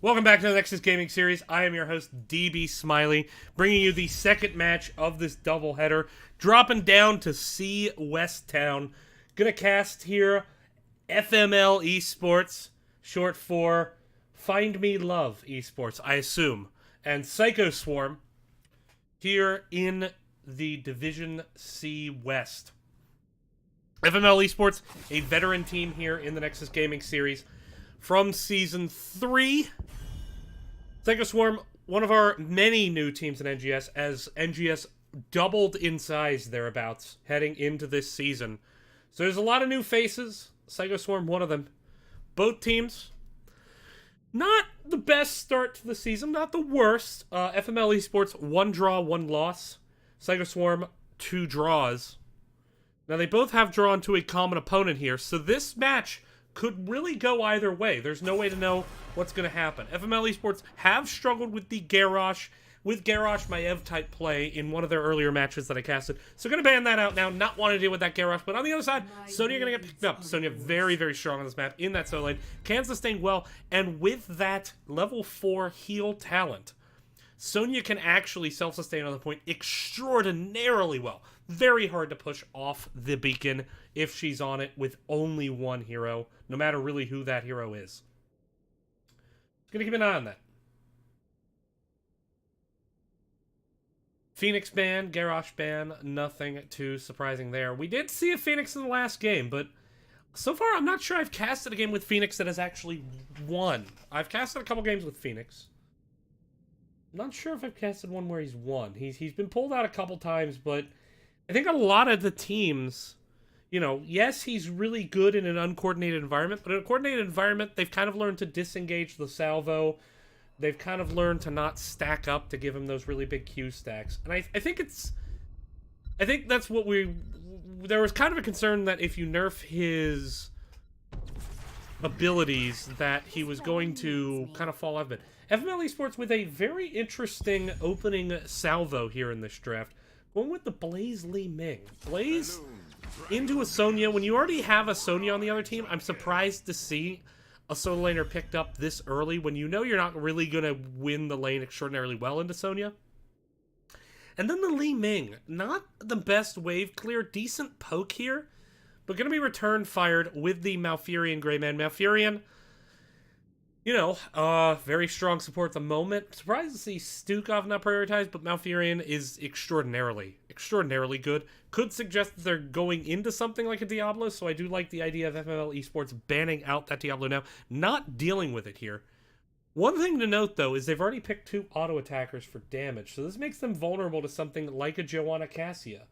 Welcome back to the Nexus Gaming Series. I am your host, DB Smiley, bringing you the second match of this doubleheader. Dropping down to C West Town. Gonna cast here FML Esports, short for Find Me Love Esports, I assume. And PsychoSwarm here in the Division C West. FML Esports, a veteran team here in the Nexus Gaming Series from Season 3. PsychoSwarm, one of our many new teams in NGS, as NGS doubled in size thereabouts heading into this season. So there's a lot of new faces. PsychoSwarm, one of them. Both teams, not the best start to the season, not the worst. FML Esports, 1 draw, 1 loss. PsychoSwarm, 2 draws. Now they both have drawn to a common opponent here, so this match could really go either way. There's no way to know what's going to happen. FML Esports have struggled with the Garrosh, my Ev-type play in one of their earlier matches that I casted. So going to ban that out now, not want to deal with that Garrosh. But on the other side, Sonya going to get picked up. Sonya very, very strong on this map in that solo lane. Can sustain well, and with that level 4 heal talent, Sonya can actually self-sustain on the point extraordinarily well. Very hard to push off the beacon if she's on it with only one hero, no matter really who that hero is. Just gonna keep an eye on that. Phoenix ban, Garrosh ban, nothing too surprising there. We did see a Phoenix in the last game, but so far I'm not sure I've casted a game with Phoenix that has actually won. I've casted a couple games with Phoenix. I'm not sure if I've casted one where he's won. He's been pulled out a couple times, but I think a lot of the teams, you know, yes, he's really good in an uncoordinated environment, but in a coordinated environment, they've kind of learned to disengage the salvo. They've kind of learned to not stack up to give him those really big Q stacks. And I think that's what there was kind of a concern that if you nerf his abilities, that he was going to kind of fall out of it. FML Esports with a very interesting opening salvo here in this draft. Going with the Blaze Li Ming. Blaze into a Sonya. When you already have a Sonya on the other team, I'm surprised to see a solo laner picked up this early when you know you're not really going to win the lane extraordinarily well into Sonya. And then the Li Ming. Not the best wave clear. Decent poke here. But going to be return fired with the Malfurion Greyman. Malfurion, you know, very strong support at the moment. Surprised to see Stukov not prioritized, but Malfurion is extraordinarily good. Could suggest that they're going into something like a Diablo, so I do like the idea of FML Esports banning out that Diablo now, not dealing with it here. One thing to note, though, is they've already picked 2 auto-attackers for damage, so this makes them vulnerable to something like a Joanna Cassia.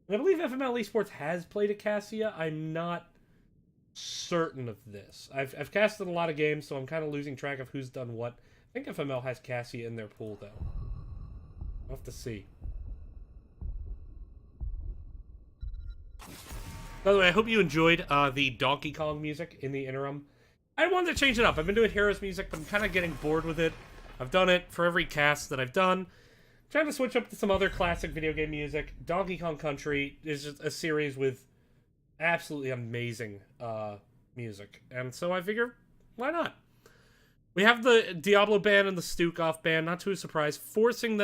And I believe FML Esports has played a Cassia. I'm not certain of this. I've casted a lot of games, so I'm kind of losing track of who's done what. I think FML has Cassia in their pool, though. We'll have to see. By the way, I hope you enjoyed the Donkey Kong music in the interim. I wanted to change it up. I've been doing Heroes music, but I'm kind of getting bored with it. I've done it for every cast that I've done. Trying to switch up to some other classic video game music. Donkey Kong Country is just a series with absolutely amazing music, and so I figure, why not? We have the Diablo ban and the Stukov ban, not too surprised, forcing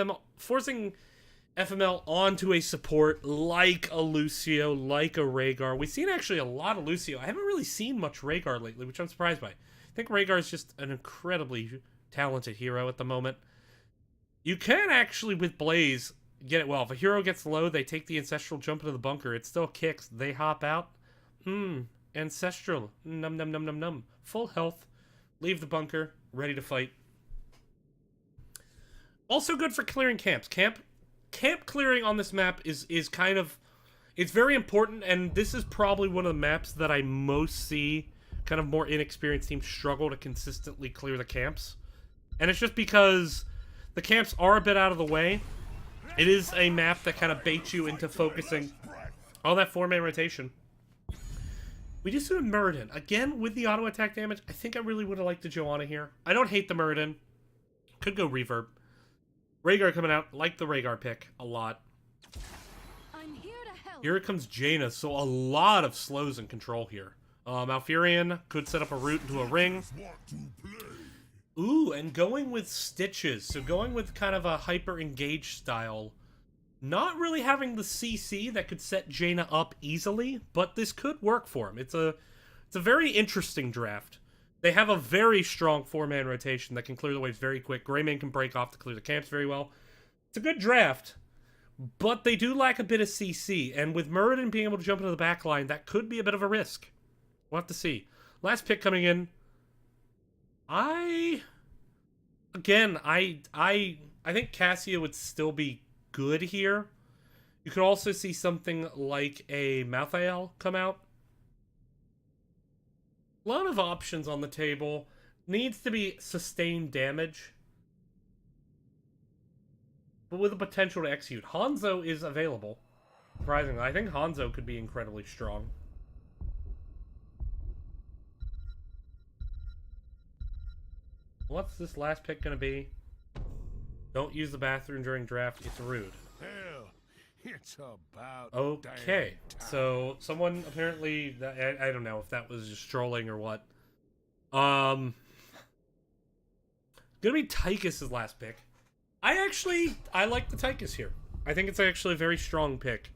FML onto a support like a Lucio, like a Rhaegar. We've seen actually a lot of Lucio. I haven't really seen much Rhaegar lately, which I'm surprised by. I think Rhaegar is just an incredibly talented hero at the moment. You can actually, with Blaze, get it well. If a hero gets low, they take the Ancestral jump into the bunker. It still kicks. They hop out. Ancestral. Num num num num num. Full health. Leave the bunker. Ready to fight. Also good for clearing camps. Camp clearing on this map is kind of... It's very important, and this is probably one of the maps that I most see kind of more inexperienced teams struggle to consistently clear the camps. And it's just because the camps are a bit out of the way. It is a map that kind of baits you into focusing on that 4-man rotation. We just do a Muradin. Again, with the auto-attack damage, I think I really would have liked the Joanna here. I don't hate the Muradin. Could go Reverb. Rhaegar coming out. Like the Rhaegar pick a lot. I'm here to Here comes Jaina, so a lot of slows and control here. Malfurion could set up a route into a ring. Ooh, and going with Stitches, so going with kind of a hyper-engaged style. Not really having the CC that could set Jaina up easily, but this could work for him. It's a very interesting draft. They have a very strong 4-man rotation that can clear the waves very quick. Greymane can break off to clear the camps very well. It's a good draft, but they do lack a bit of CC, and with Muradin being able to jump into the back line, that could be a bit of a risk. We'll have to see. Last pick coming in. I think Cassia would still be good here. You could also see something like a Malthael come out. A lot of options on the table. Needs to be sustained damage, but with the potential to execute. Hanzo is available. Surprisingly, I think Hanzo could be incredibly strong. What's this last pick going to be? Don't use the bathroom during draft. It's rude. Hell, it's about okay, so someone apparently... I don't know if that was just trolling or what. Gonna be Tychus' last pick. I like the Tychus here. I think it's actually a very strong pick.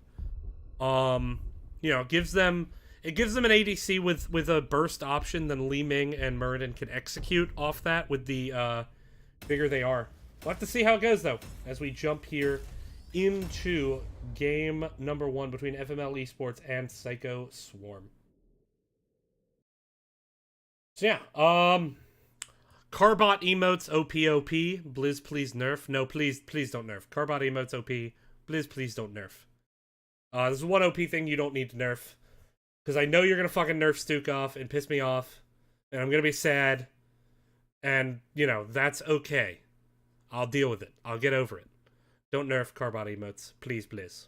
You know, it gives them an ADC with a burst option, then Li Ming and Muradin can execute off that with the bigger they are. We'll have to see how it goes, though, as we jump here into game number 1 between FML Esports and PsychoSwarm. So yeah, Carbot emotes OP. Blizz, please nerf. No, please don't nerf. Carbot emotes OP. Blizz, please don't nerf. This is one OP thing you don't need to nerf. Because I know you're going to fucking nerf Stukov and piss me off. And I'm going to be sad. And, you know, that's okay. I'll deal with it. I'll get over it. Don't nerf Carbot emotes. Please, Blizz.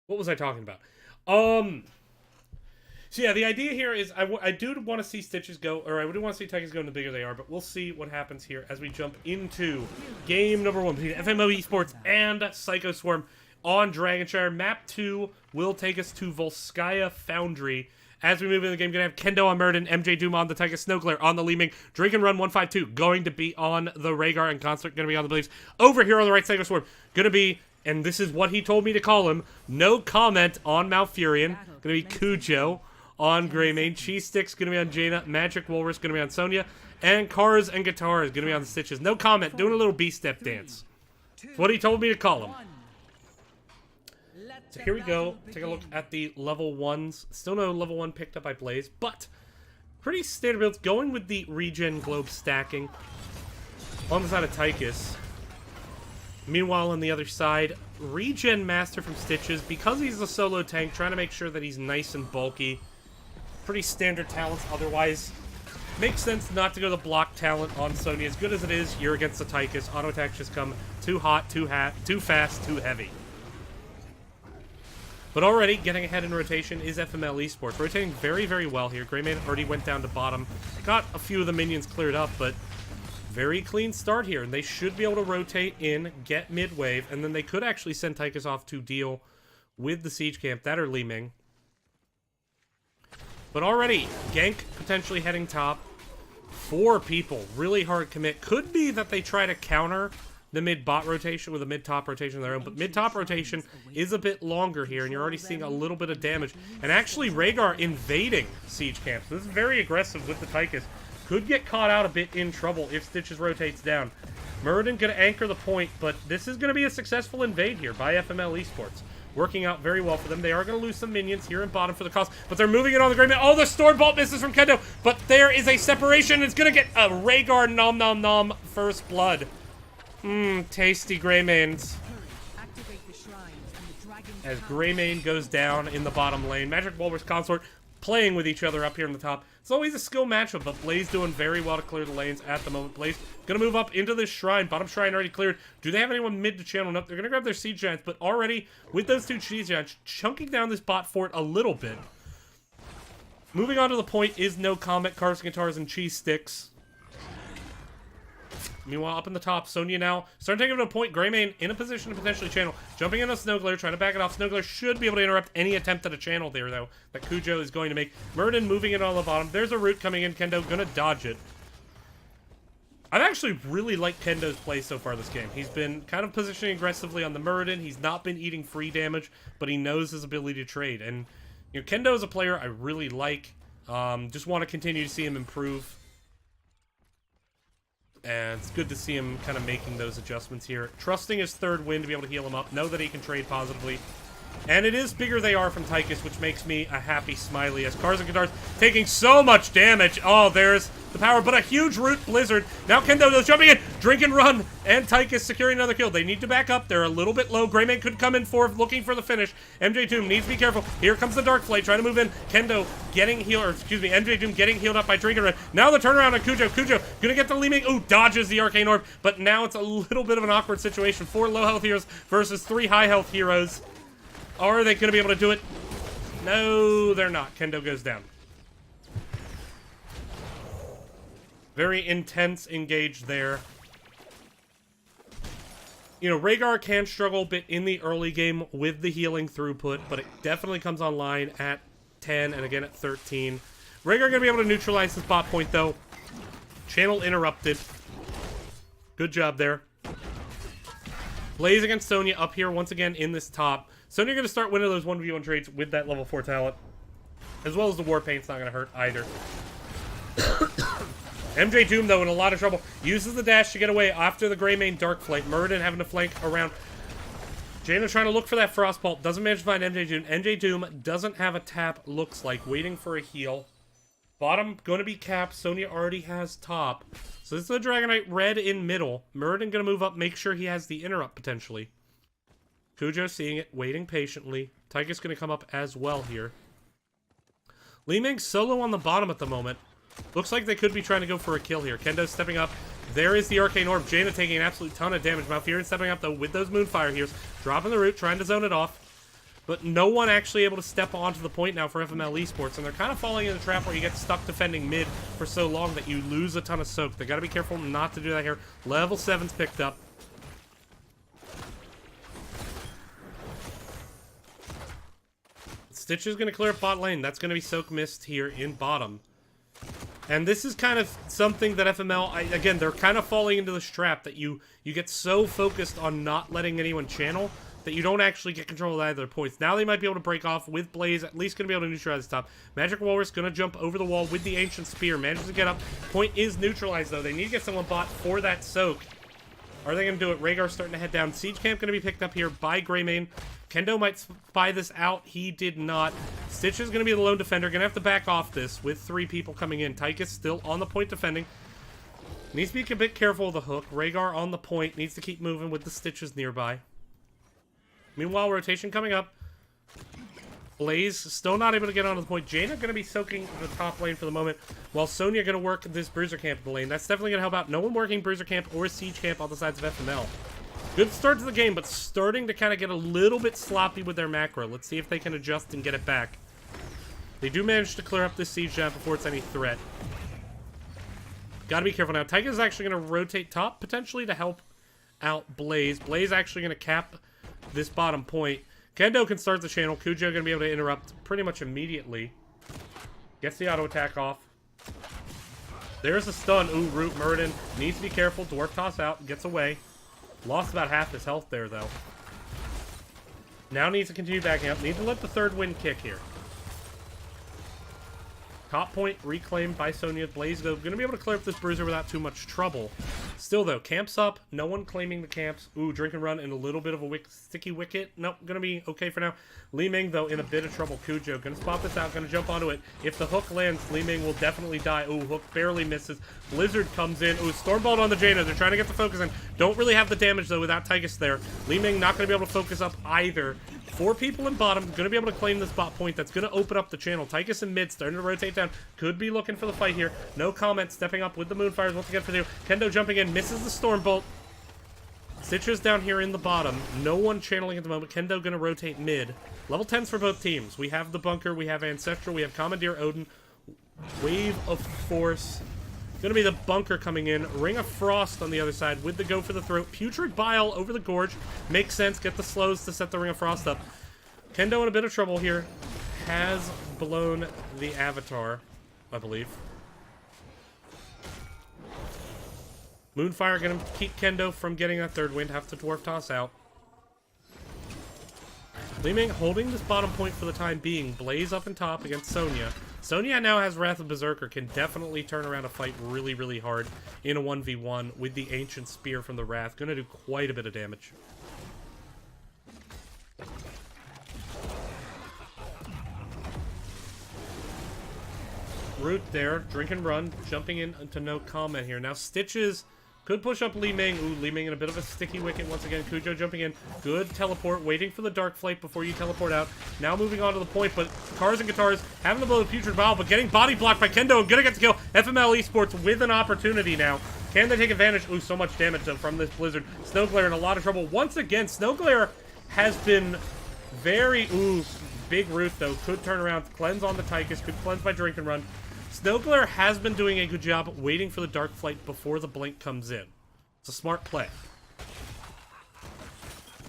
What was I talking about? So yeah, the idea here is I do want to see Stitches go, or I do want to see Tychus go in the bigger they are, but we'll see what happens here as we jump into game number 1 between FML Esports and PsychoSwarm on Dragonshire. Map 2 will take us to Volskaya Foundry. As we move into the game, going to have Kendo on Muradin, MJ Doom on the Tychus, Snowglare on the Li Ming, Drink and Run 152 going to be on the Rhaegar, and Consort going to be on the Blaze. Over here on the right, PsychoSwarm going to be, and this is what he told me to call him, no comment on Malfurion. Going to be Cujo on Greymane. Cheese Sticks going to be on Jaina. Magic Walrus going to be on Sonya. And Cars and Guitars going to be on the Stitches. No comment. Doing a little B-step dance. That's what he told me to call him. So here we go. Take a look at the level 1s. Still no level 1 picked up by Blaze, but pretty standard builds. Going with the regen globe stacking on the side of Tychus. Meanwhile, on the other side, regen master from Stitches. Because he's a solo tank, trying to make sure that he's nice and bulky. Pretty standard talents otherwise. Makes sense not to go the block talent on Sonya. As good as it is, you're against the Tychus. Auto attacks just come too hot, too fast, too heavy. But already getting ahead in rotation is FML Esports. Rotating very, very well here. Greymane already went down to bottom. Got a few of the minions cleared up, but very clean start here. And they should be able to rotate in, get mid-wave, and then they could actually send Tychus off to deal with the siege camp. That or Li Ming. But already, gank potentially heading top. 4 people, really hard commit. Could be that they try to counter the mid-bot rotation with a mid-top rotation of their own, but mid-top rotation is a bit longer here, and you're already seeing a little bit of damage. And actually, Rhaegar invading siege camps. This is very aggressive with the Tychus. Could get caught out a bit in trouble if Stitches rotates down. Muradin going to anchor the point, but this is going to be a successful invade here by FML Esports. Working out very well for them. They are going to lose some minions here in bottom for the cost, but they're moving it on the Greymane. Oh, the Storm Bolt misses from Kendo, but there is a separation. It's going to get a Rhaegar nom nom nom first blood. Tasty Greymanes. As Greymane goes down in the bottom lane. Magic Walrus Consort playing with each other up here in the top. It's always a skill matchup, but Blaze doing very well to clear the lanes at the moment. Blaze gonna move up into this shrine. Bottom shrine already cleared. Do they have anyone mid to channel? Nope. They're gonna grab their siege giants, but already with those 2 siege giants, chunking down this bot fort a little bit. Moving on to the point is no comment. Cars, Guitars, and Cheese Sticks. Meanwhile, up in the top, Sonya now starting to take it to a point. Greymane in a position to potentially channel. Jumping in on Snowglare, trying to back it off. Snowglare should be able to interrupt any attempt at a channel there, though, that Kujo is going to make. Murden moving it on the bottom. There's a root coming in. Kendo gonna dodge it. I've actually really liked Kendo's play so far this game. He's been kind of positioning aggressively on the Murden. He's not been eating free damage, but he knows his ability to trade. And, you know, Kendo is a player I really like. Just want to continue to see him improve. And it's good to see him kind of making those adjustments here. Trusting his third win to be able to heal him up. Know that he can trade positively. And it is Bigger They Are from Tychus, which makes me a happy smiley as Cars and Guitars taking so much damage. Oh, there's the power, but a huge root blizzard. Now Kendo is jumping in, drink and run, and Tychus securing another kill. They need to back up. They're a little bit low. Greymane could come in for looking for the finish. MJ Doom needs to be careful. Here comes the Dark Flame trying to move in. Kendo getting healed, or excuse me, MJ Doom getting healed up by drink and run. Now the turnaround on Kujo. Kujo gonna get the Li Ming. Ooh, dodges the Arcane Orb, but now it's a little bit of an awkward situation. 4 low health heroes versus 3 high health heroes. Are they going to be able to do it? No, they're not. Kendo goes down. Very intense engage there. You know, Rhaegar can struggle a bit in the early game with the healing throughput, but it definitely comes online at 10 and again at 13. Rhaegar going to be able to neutralize this bot point, though. Channel interrupted. Good job there. Blaze against Sonya up here once again in this top. Sonya going to start winning those 1v1 trades with that level 4 talent. As well as the War Paint's not going to hurt either. MJ Doom, though, in a lot of trouble. Uses the dash to get away after the Greymane Dark Flank. Murden having to flank around. Jaina trying to look for that Frostbolt. Doesn't manage to find MJ Doom. MJ Doom doesn't have a tap, looks like. Waiting for a heal. Bottom going to be capped. Sonya already has top. So this is the Dragonite red in middle. Murden going to move up, make sure he has the interrupt potentially. Kujo seeing it, waiting patiently. Tychus going to come up as well here. Li Ming solo on the bottom at the moment. Looks like they could be trying to go for a kill here. Kendo stepping up. There is the Arcane Orb. Jaina taking an absolute ton of damage. Malfurion stepping up, though, with those Moonfire heroes. Dropping the root, trying to zone it off. But no one actually able to step onto the point now for FML Esports. And they're kind of falling in the trap where you get stuck defending mid for so long that you lose a ton of soak. They got to be careful not to do that here. Level 7's picked up. Stitch is going to clear up bot lane. That's going to be soak missed here in bottom. And this is kind of something that FML, again, they're kind of falling into this trap that you get so focused on not letting anyone channel that you don't actually get control of either of their points. Now they might be able to break off with Blaze, at least going to be able to neutralize the top. Magic Walrus going to jump over the wall with the Ancient Spear. Manages to get up. Point is neutralized, though. They need to get someone bot for that soak. Are they going to do it? Rhaegar starting to head down. Siege Camp going to be picked up here by Greymane. Kendo might spy this out. He did not. Stitch is going to be the lone defender. Going to have to back off this with 3 people coming in. Tychus still on the point defending. Needs to be a bit careful of the hook. Rhaegar on the point. Needs to keep moving with the Stitches nearby. Meanwhile, rotation coming up. Blaze still not able to get onto the point. Jaina going to be soaking the top lane for the moment, while Sonya going to work this Bruiser Camp in the lane. That's definitely going to help out. No one working Bruiser Camp or Siege Camp on the sides of FML. Good start to the game, but starting to kind of get a little bit sloppy with their macro. Let's see if they can adjust and get it back. They do manage to clear up this Siege Giant before it's any threat. Gotta be careful now. Tyga is actually going to rotate top, potentially, to help out Blaze. Blaze actually going to cap this bottom point. Kendo can start the channel. Kujo going to be able to interrupt pretty much immediately. Gets the auto attack off. There's a stun. Ooh, Root Murden. Needs to be careful. Dwarf toss out. Gets away. Lost about half his health there, though. Now needs to continue backing up. Needs to let the third wind kick here. Top point reclaimed by Sonya. Blaze, though, going to be able to clear up this Bruiser without too much trouble. Still, though, camps up. No one claiming the camps. Ooh, drink and run in a little bit of a sticky wicket. Nope, going to be okay for now. Li Ming, though, in a bit of trouble. Kujo going to spot this out. Going to jump onto it. If the hook lands, Li Ming will definitely die. Ooh, hook barely misses. Blizzard comes in. Ooh, Stormbolt on the Jaina. They're trying to get the focus in. Don't really have the damage, though, without Tychus there. Li Ming not going to be able to focus up either. 4 people in bottom. Going to be able to claim this bot point. That's going to open up the channel. Tychus in mid, starting to rotate down. Could be looking for the fight here. No comment. Stepping up with the Moonfires once again for 2. Kendo jumping in. Misses the Stormbolt. Stitches down here in the bottom. No one channeling at the moment. Kendo going to rotate mid. Level 10s for both teams. We have the Bunker. We have Ancestral. We have Commandeer Odin. Wave of Force. Gonna be the bunker coming in. Ring of Frost on the other side with the go for the throat. Putrid Bile over the gorge. Makes sense. Get the slows to set the Ring of Frost up. Kendo in a bit of trouble here. Has blown the Avatar, I believe. Moonfire gonna keep Kendo from getting that third wind. Have to Dwarf Toss out. Li Ming holding this bottom point for the time being. Blaze up in top against Sonya. Sonya now has Wrath of Berserker. Can definitely turn around a fight really, really hard in a 1v1 with the Ancient Spear from the Wrath. Gonna do quite a bit of damage. Root there. Drink and run. Jumping in to no comment here. Now Stitches could push up Li Ming. Ooh, Li Ming in a bit of a sticky wicket once again. Cujo jumping in. Good teleport. Waiting for the Dark Flight before you teleport out. Now moving on to the point, but Cars and Guitars having to blow the Putrid Bile, but getting body blocked by Kendo and gonna get the kill. FML Esports with an opportunity now. Can they take advantage? Ooh, so much damage though from this Blizzard. Snowglare in a lot of trouble. Once again, Snowglare has been very... Ooh, big root though. Could turn around. Cleanse on the Tychus. Could cleanse by Drink and Run. Snowglare has been doing a good job waiting for the Dark Flight before the Blink comes in. It's a smart play.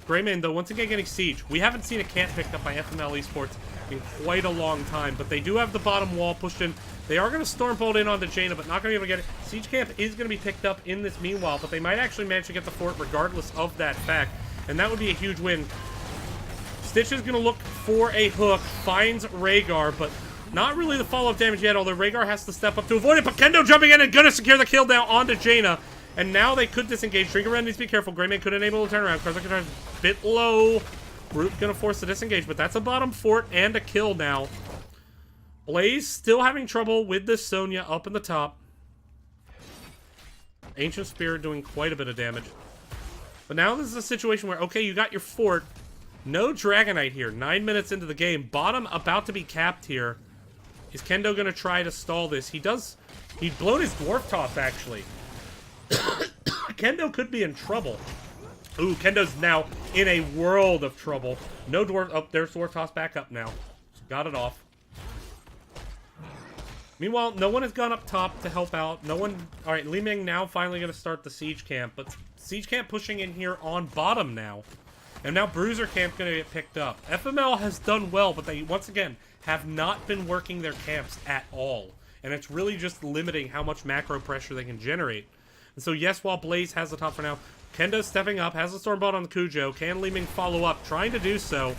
Greymane, though, once again getting Siege. We haven't seen a camp picked up by FML Esports in quite a long time, but they do have the bottom wall pushed in. They are going to Stormbolt in onto Jaina, but not going to be able to get it. Siege camp is going to be picked up in this meanwhile, but they might actually manage to get the fort regardless of that fact, and that would be a huge win. Stitch is going to look for a hook, finds Rhaegar, but not really the follow-up damage yet, although Rhaegar has to step up to avoid it, but Kendo jumping in and going to secure the kill now onto Jaina. And now they could disengage. Drink around needs to be careful. Greymane could enable the turnaround. Karzak is a bit low. Root gonna force the disengage, but that's a bottom fort and a kill now. Blaze still having trouble with this Sonya up in the top. Ancient Spear doing quite a bit of damage. But now this is a situation where, okay, you got your fort. No Dragonite here. 9 minutes into the game. Bottom about to be capped here. Is Kendo gonna try to stall this? He'd blown his Dwarf Toss, actually. Kendo could be in trouble. Ooh, Kendo's now in a world of trouble. No Dwarf... Oh, there's Dwarf Toss back up now. Got it off. Meanwhile, no one has gone up top to help out. No one... Alright, Li Ming now finally going to start the Siege Camp. But Siege Camp pushing in here on bottom now. And now Bruiser Camp going to get picked up. FML has done well, but they, once again, have not been working their camps at all. And it's really just limiting how much macro pressure they can generate. And so, yes, while Blaze has the top for now, Kendo's stepping up, has the Stormbolt on the Cujo. Can Li Ming follow up? Trying to do so.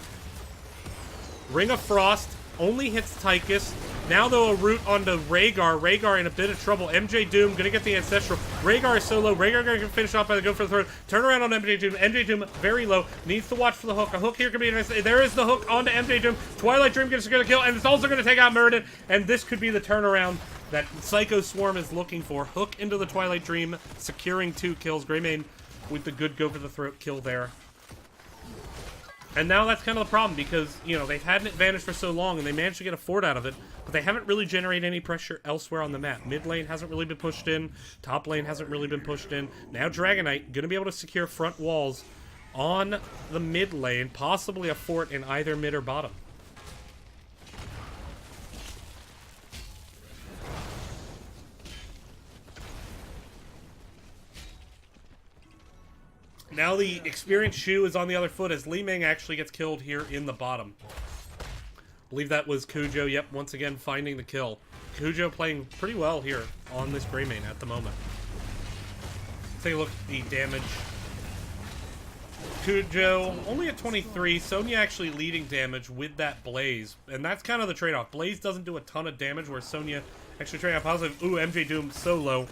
Ring of Frost only hits Tychus. Now, though, a root onto Rhaegar. Rhaegar in a bit of trouble. MJ Doom gonna get the Ancestral. Rhaegar is so low. Rhaegar gonna finish off by the go for the throat. Turn around on MJ Doom. MJ Doom very low. Needs to watch for the hook. A hook here can be nice. There is the hook onto MJ Doom. Twilight Dream gonna secure the kill, and it's also gonna take out Muradin. And this could be the turnaround that PsychoSwarm is looking for. Hook into the Twilight Dream, securing 2 kills. Greymane with the good go for the throat kill there. And now that's kind of the problem because, you know, they've had an advantage for so long and they managed to get a fort out of it, but they haven't really generated any pressure elsewhere on the map. Mid lane hasn't really been pushed in. Top lane hasn't really been pushed in. Now Dragonite going to be able to secure front walls on the mid lane, possibly a fort in either mid or bottom. Now the experienced Shu is on the other foot as Li Ming actually gets killed here in the bottom. I believe that was Cujo. Yep, once again finding the kill. Cujo playing pretty well here on this Greymane at the moment. Let's take a look at the damage. Cujo only at 23. Sonya actually leading damage with that Blaze. And that's kind of the trade-off. Blaze doesn't do a ton of damage where Sonya actually trading out positive. Ooh, MJ Doom so low.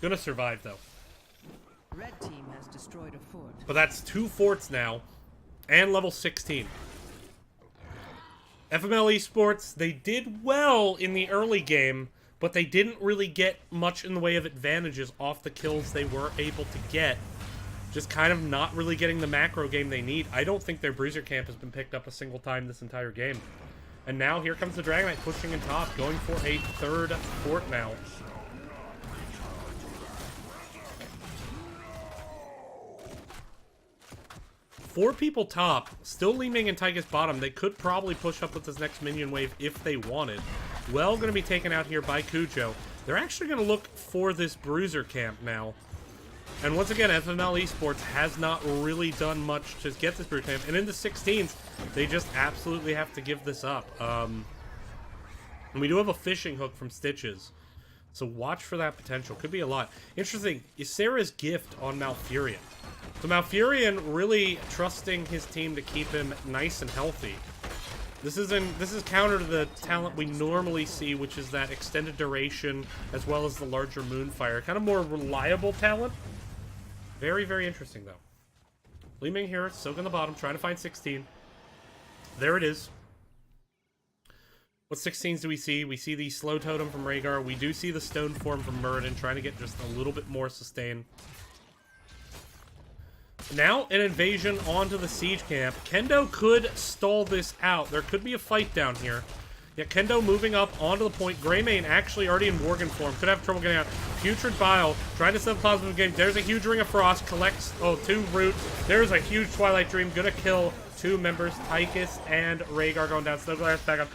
Gonna survive though. Red team has destroyed a fort. But that's 2 forts now, and level 16. FML Esports, they did well in the early game, but they didn't really get much in the way of advantages off the kills they were able to get. Just kind of not really getting the macro game they need. I don't think their Bruiser Camp has been picked up a single time this entire game. And now here comes the Dragonite pushing in top, going for a 3rd fort now. 4 people top, still Li Ming and Tychus bottom. They could probably push up with this next minion wave if they wanted. Well, going to be taken out here by Cujo. They're actually going to look for this bruiser camp now. And once again, FML Esports has not really done much to get this bruiser camp. And in the 16s, they just absolutely have to give this up. And we do have a fishing hook from Stitches. So watch for that potential. Could be a lot. Interesting, Ysera's gift on Malfurion. So Malfurion really trusting his team to keep him nice and healthy. This is counter to the talent we normally see, which is that extended duration as well as the larger Moonfire. Kind of more reliable talent. Very, very interesting though. Li Ming here, soak on the bottom, trying to find 16. There it is. What 16s do we see? We see the slow totem from Rhaegar. We do see the stone form from Muradin, trying to get just a little bit more sustain. Now, an invasion onto the siege camp. Kendo could stall this out. There could be a fight down here. Yeah, Kendo moving up onto the point. Greymane actually already in Worgen form. Could have trouble getting out. Putrid Bile trying to set a positive game. There's a huge Ring of Frost. Collects, 2 root. There's a huge Twilight Dream. Gonna kill 2 members. Tychus and Rhaegar going down. Snowglass back up.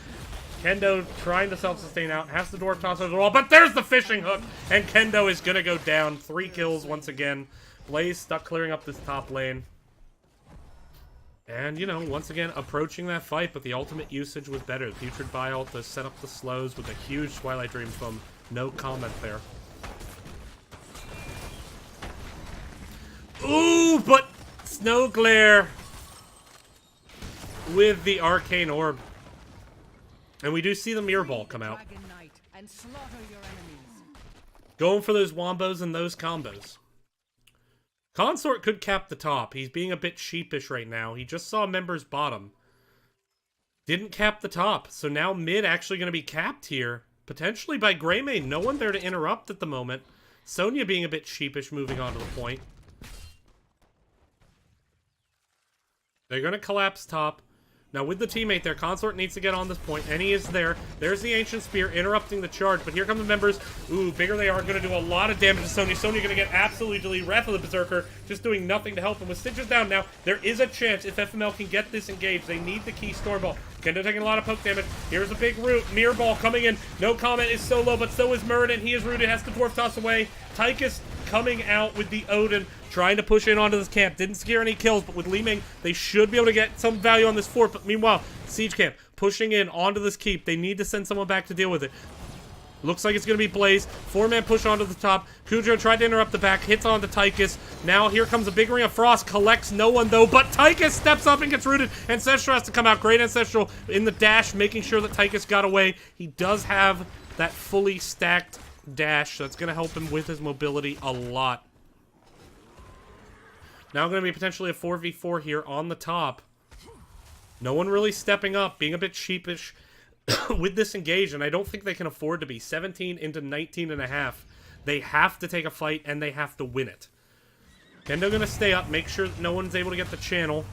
Kendo trying to self-sustain out. Has the dwarf toss over the wall. But there's the fishing hook. And Kendo is gonna go down. 3 kills once again. Blaze stuck clearing up this top lane. And, you know, once again, approaching that fight, but the ultimate usage was better. The Putrid Bile to set up the slows with a huge Twilight Dream foam. No comment there. Ooh, but Snow Glare with the Arcane Orb. And we do see the Mirror Ball come out. Going for those wombos and those combos. Consort could cap the top. He's being a bit sheepish right now. He just saw members bottom. Didn't cap the top. So now mid actually going to be capped here. Potentially by Greymane. No one there to interrupt at the moment. Sonya being a bit sheepish moving on to the point. They're going to collapse top. Now with the teammate there, Consort needs to get on this point, and he is there. There's the Ancient Spear interrupting the charge, but here come the members. Ooh, bigger they are, going to do a lot of damage to Sonya. Sonya going to get absolutely deleted. Wrath of the Berserker just doing nothing to help him. With Stitches down now, there is a chance if FML can get this engaged. They need the key Storm Ball. Kendo taking a lot of poke damage. Here's a big root. Mirror Ball coming in. No comment is so low, but so is Muradin. He is rooted, has the dwarf toss away. Tychus coming out with the Odin, trying to push in onto this camp. Didn't secure any kills, but with Li Ming, they should be able to get some value on this fort. But meanwhile, siege camp pushing in onto this keep. They need to send someone back to deal with it. Looks like it's going to be Blaze. 4-man push onto the top. Kudro tried to interrupt the back. Hits onto Tychus. Now here comes a big Ring of Frost. Collects no one, though. But Tychus steps up and gets rooted. Ancestral has to come out. Great Ancestral in the dash, making sure that Tychus got away. He does have that fully stacked dash. That's going to help him with his mobility a lot. Now going to be potentially a 4v4 here on the top. No one really stepping up, being a bit sheepish with this engage, and I don't think they can afford to be. 17 into 19 and a half. They have to take a fight, and they have to win it. Kendo going to stay up, make sure that no one's able to get the channel.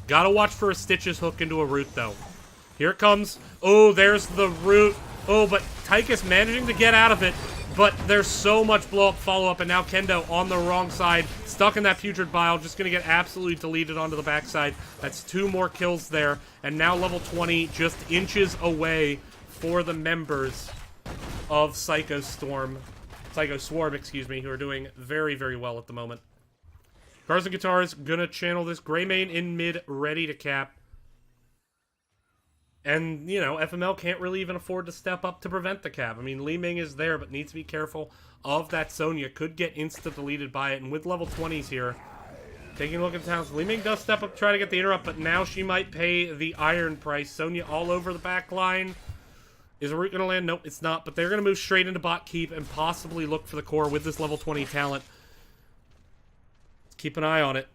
Gotta watch for a Stitches hook into a root, though. Here it comes. Oh, there's the root. Oh, but Tychus managing to get out of it. But there's so much blow-up follow-up, and now Kendo on the wrong side, stuck in that Putrid Bile, just going to get absolutely deleted onto the backside. That's 2 more kills there, and now level 20 just inches away for the members of PsychoSwarm, excuse me, who are doing very, very well at the moment. Cars and Guitars going to channel this. Greymane in mid, ready to cap. And, you know, FML can't really even afford to step up to prevent the cap. I mean, Li Ming is there, but needs to be careful of that Sonya. Could get insta-deleted by it. And with level 20s here, taking a look at the towns, Li Ming does step up to try to get the interrupt, but now she might pay the iron price. Sonya all over the back line. Is a root going to land? Nope, it's not. But they're going to move straight into bot keep and possibly look for the core with this level 20 talent. Let's keep an eye on it.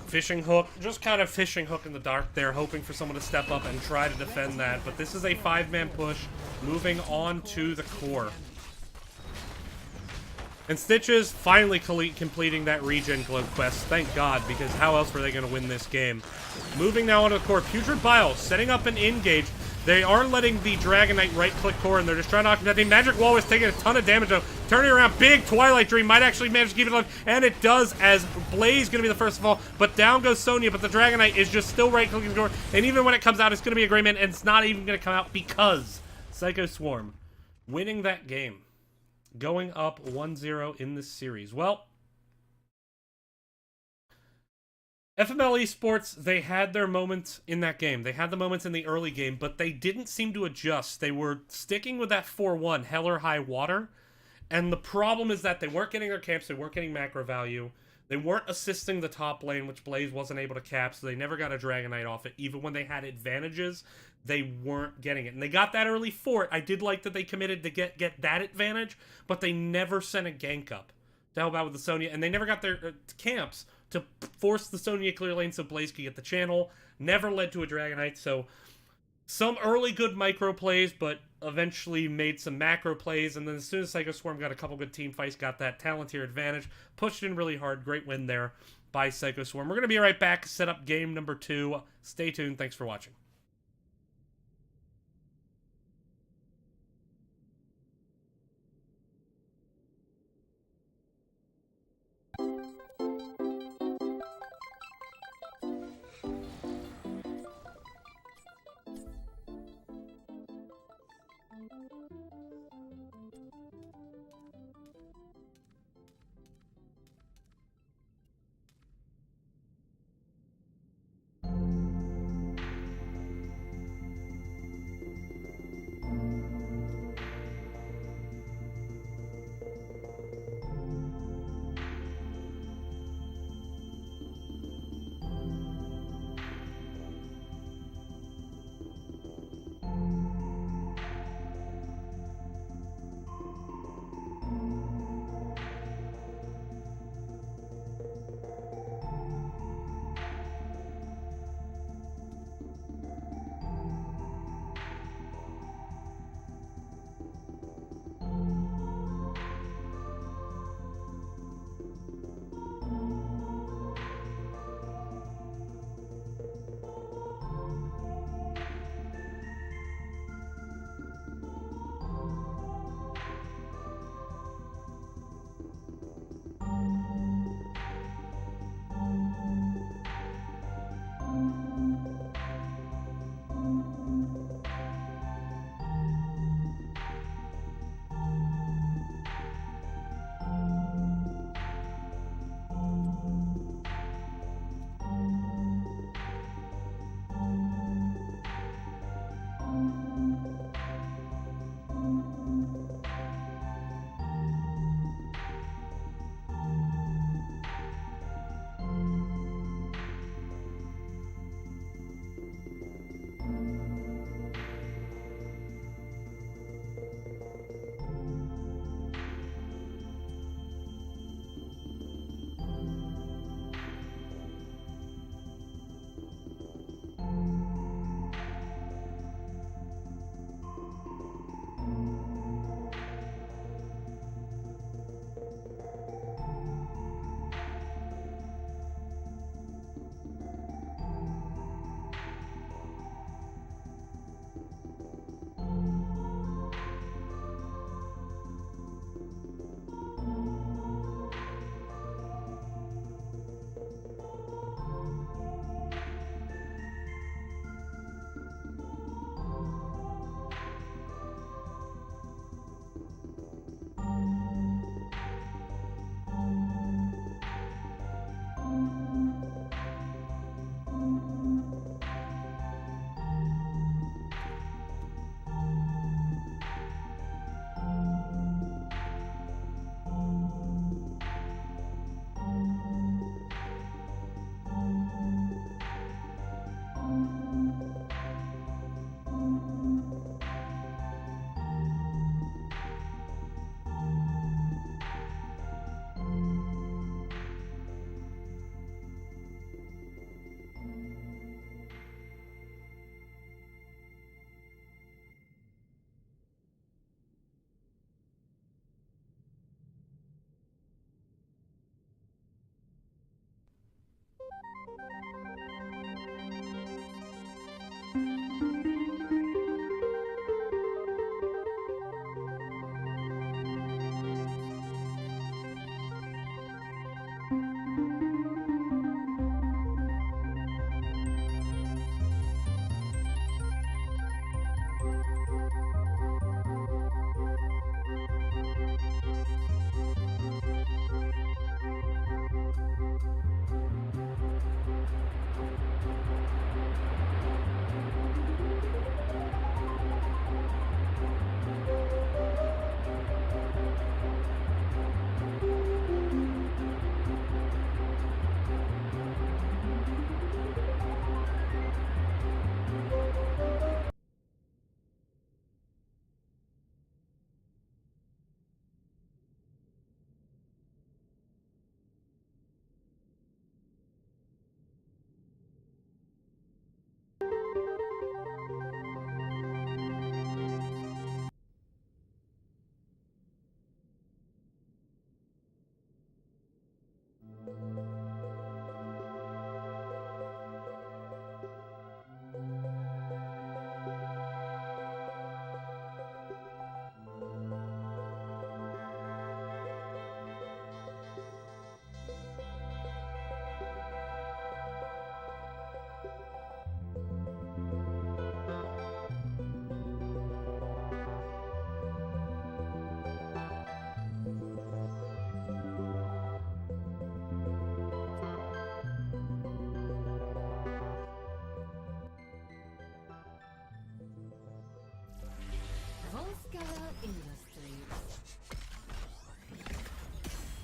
Fishing hook, just kind of fishing hook in the dark there, hoping for someone to step up and try to defend that. But this is a 5-man push, moving on to the core. And Stitches finally completing that regen glow quest. Thank God, because how else were they going to win this game? Moving now onto the core. Putrid Bile setting up an engage. They are letting the Dragon Knight right-click core, and they're just trying to knock him down. The Magic Wall is taking a ton of damage, though. Turning around, big Twilight Dream might actually manage to keep it alive, and it does, as Blaze going to be the first of all. But down goes Sonya, but the Dragon Knight is just still right-clicking the core, and even when it comes out, it's going to be a Greymane, and it's not even going to come out because PsychoSwarm winning that game, going up 1-0 in this series. Well, FML Esports, they had their moments in that game. They had the moments in the early game, but they didn't seem to adjust. They were sticking with that 4-1, hell or high water. And the problem is that they weren't getting their camps, they weren't getting macro value. They weren't assisting the top lane, which Blaze wasn't able to cap, so they never got a Dragonite off it. Even when they had advantages, they weren't getting it. And they got that early fort. I did like that they committed to get that advantage, but they never sent a gank up to help out with the Sonya, and they never got their camps to force the Sonya clear lane so Blaze could get the channel. Never led to a Dragonite, so some early good micro plays, but eventually made some macro plays, and then as soon as PsychoSwarm got a couple good team fights, got that Talontier advantage, pushed in really hard. Great win there by PsychoSwarm. We're going to be right back, set up game number 2. Stay tuned. Thanks for watching.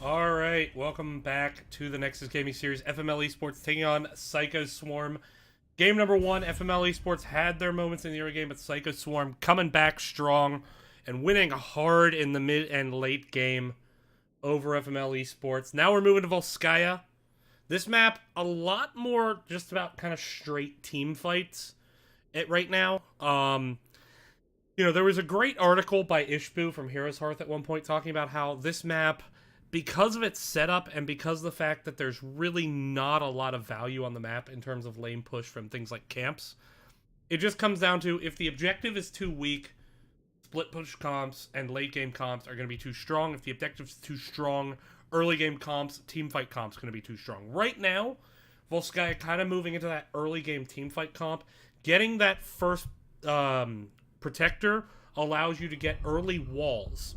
All right, welcome back to the Nexus Gaming Series. FML Esports taking on PsychoSwarm. Game number 1, FML Esports had their moments in the early game, but PsychoSwarm coming back strong and winning hard in the mid and late game over FML Esports. Now we're moving to Volskaya. This map, a lot more just about kind of straight team fights right now. There was a great article by Ishbu from Heroes Hearth at one point talking about how this map, because of its setup and because of the fact that there's really not a lot of value on the map in terms of lane push from things like camps, it just comes down to if the objective is too weak, split push comps and late game comps are going to be too strong. If the objective is too strong, early game comps, team fight comps going to be too strong. Right now, Volskaya kind of moving into that early game team fight comp. Getting that first protector allows you to get early walls.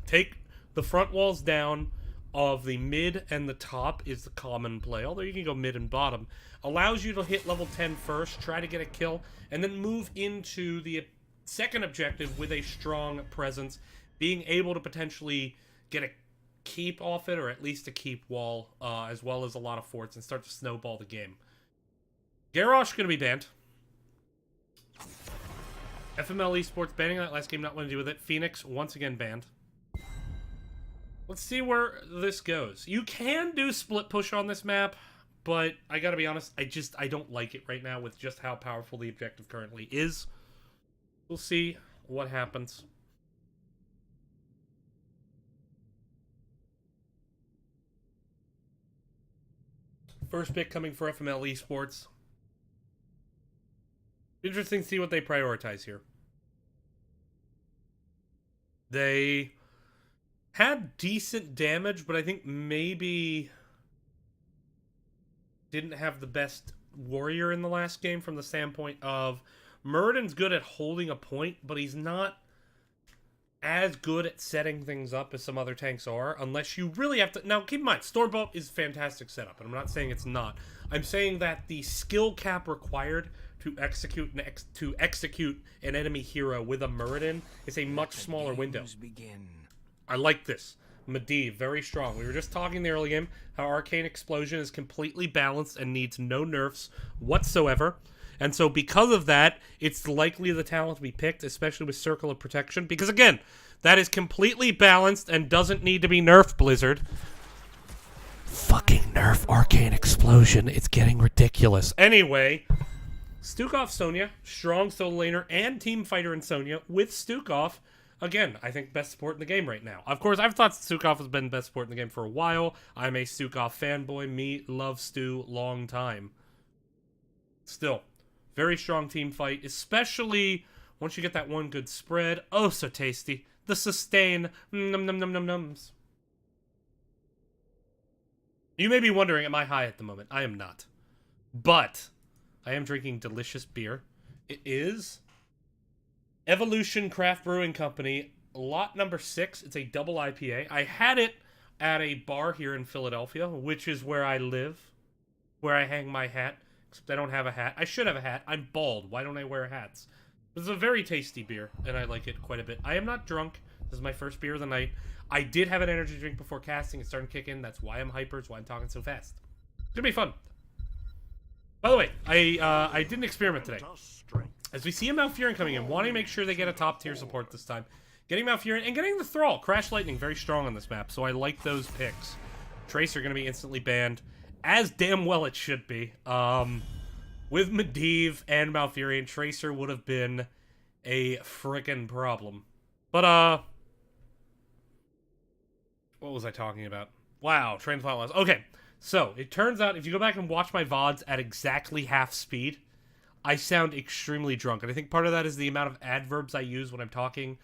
Take the front walls down of the mid and the top is the common play, although you can go mid and bottom. Allows you to hit level 10 first, try to get a kill, and then move into the second objective with a strong presence, being able to potentially get a keep off it, or at least a keep wall, as well as a lot of forts, and start to snowball the game. Garrosh going to be banned. FML Esports banning that last game, not wanting to do with it. Phoenix once again banned. Let's see where this goes. You can do split push on this map, but I gotta be honest, I don't like it right now with just how powerful the objective currently is. We'll see what happens. First pick coming for FML Esports. Interesting to see what they prioritize here. They had decent damage, but I think maybe didn't have the best warrior in the last game from the standpoint of Muradin's good at holding a point, but he's not as good at setting things up as some other tanks are, unless you really have to... Now, keep in mind, Stormbolt is a fantastic setup, and I'm not saying it's not. I'm saying that the skill cap required to execute an enemy hero with a Muradin is a much smaller window. I like this. Medivh, very strong. We were just talking in the early game how Arcane Explosion is completely balanced and needs no nerfs whatsoever. And so because of that, it's likely the talent to be picked, especially with Circle of Protection. Because again, that is completely balanced and doesn't need to be nerfed, Blizzard. Fucking nerf Arcane Explosion. It's getting ridiculous. Anyway, Stukov Sonya, strong solo laner and team fighter in Sonya with Stukov. Again, I think best support in the game right now. Of course, I've thought Stukov has been best support in the game for a while. I'm a Stukov fanboy. Me, love Stu, long time. Still, very strong team fight, especially once you get that one good spread. Oh, so tasty. The sustain. Num num num num nums. You may be wondering, am I high at the moment? I am not. But I am drinking delicious beer. It is Evolution Craft Brewing Company, lot number 6. It's a double IPA. I had it at a bar here in Philadelphia, which is where I live, where I hang my hat, except I don't have a hat. I should have a hat. I'm bald. Why don't I wear hats? This is a very tasty beer, and I like it quite a bit. I am not drunk. This is my first beer of the night. I did have an energy drink before casting. It's starting to kick in. That's why I'm hyper. It's why I'm talking so fast. It's going to be fun. By the way, I did an experiment today. As we see a Malfurion coming in, wanting to make sure they get a top tier support this time. Getting Malfurion and getting the Thrall. Crash Lightning, very strong on this map, so I like those picks. Tracer going to be instantly banned, as damn well it should be. With Medivh and Malfurion, Tracer would have been a frickin' problem. But, what was I talking about? Wow, train of thought loss. Okay, so it turns out if you go back and watch my VODs at exactly half speed, I sound extremely drunk, and I think part of that is the amount of adverbs I use when I'm talking.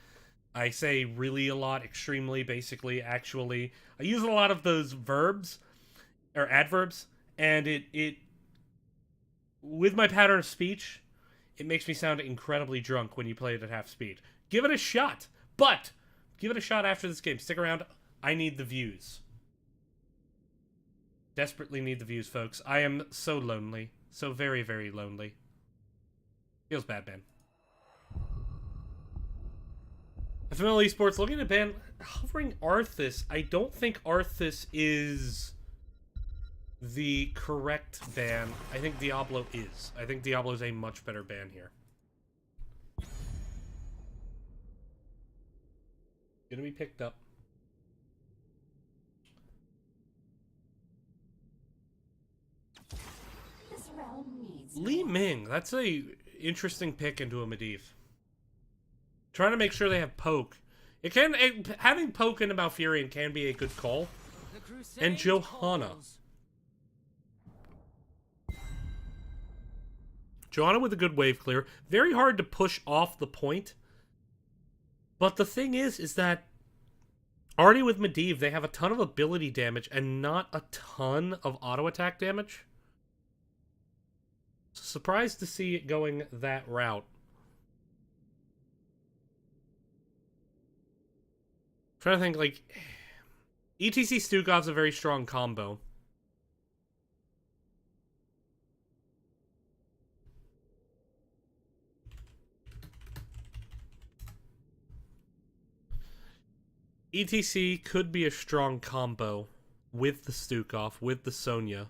I say really a lot, extremely, basically, actually. I use a lot of those verbs, or adverbs, and it with my pattern of speech, it makes me sound incredibly drunk when you play it at half speed. Give it a shot, but give it a shot after this game. Stick around. I need the views. Desperately need the views, folks. I am so lonely. So very, very lonely. Feels bad, man. FML Esports looking to ban hovering Arthas. I don't think Arthas is the correct ban. I think Diablo is. I think Diablo is a much better ban here. Gonna be picked up. Li Ming, that's a interesting pick into a Medivh. Trying to make sure they have poke. Having poke into Malfurion can be a good call. And Johanna. Johanna with a good wave clear. Very hard to push off the point. But the thing is that already with Medivh, they have a ton of ability damage and not a ton of auto attack damage. Surprised to see it going that route. Trying to think, like, ETC Stukov's a very strong combo. ETC could be a strong combo with the Stukov, with the Sonya.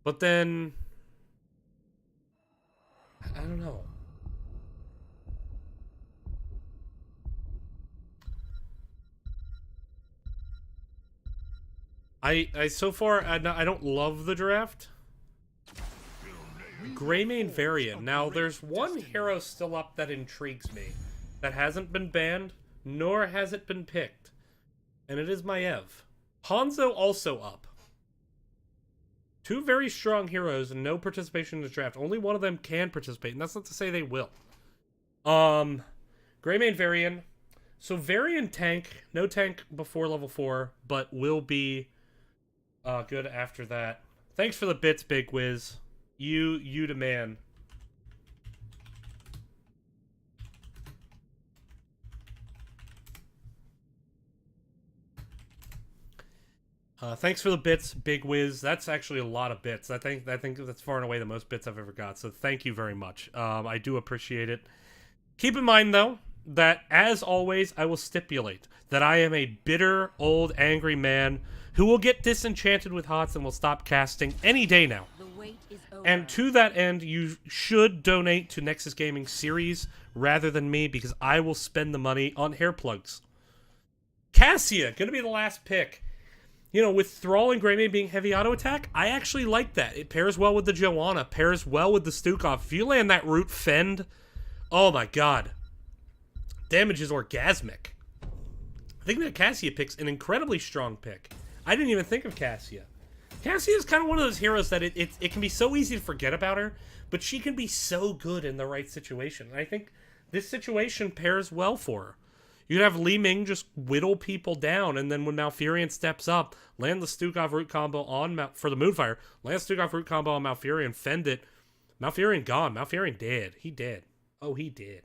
But then, I don't know. So far, I don't love the draft. Greymane Varian. Now, there's one hero still up that intrigues me. That hasn't been banned, nor has it been picked. And it is Maiev. Hanzo also up. Two very strong heroes and no participation in the draft. Only one of them can participate, and that's not to say they will. Greymane Varian. So Varian tank, no tank before level 4, but will be good after that. Thanks for the bits, Big Wiz. You the man. Thanks for the bits, Big Wiz. That's actually a lot of bits. I think that's far and away the most bits I've ever got. So thank you very much. I do appreciate it. Keep in mind, though, that as always, I will stipulate that I am a bitter, old, angry man who will get disenchanted with HOTS and will stop casting any day now. And to that end, you should donate to Nexus Gaming Series rather than me, because I will spend the money on hair plugs. Cassia, gonna be the last pick. You know, with Thrall and Greymane being heavy auto attack, I actually like that. It pairs well with the Johanna, pairs well with the Stukov. If you land that root fend, oh my god. Damage is orgasmic. I think that Cassia pick's an incredibly strong pick. I didn't even think of Cassia. Cassia is kind of one of those heroes that it can be so easy to forget about her, but she can be so good in the right situation. And I think this situation pairs well for her. You could have Li Ming just whittle people down, and then when Malfurion steps up, land the Stukov root combo on for the Moonfire, land Stukov root combo on Malfurion, fend it. Malfurion gone. Malfurion dead. He dead. Oh, he did.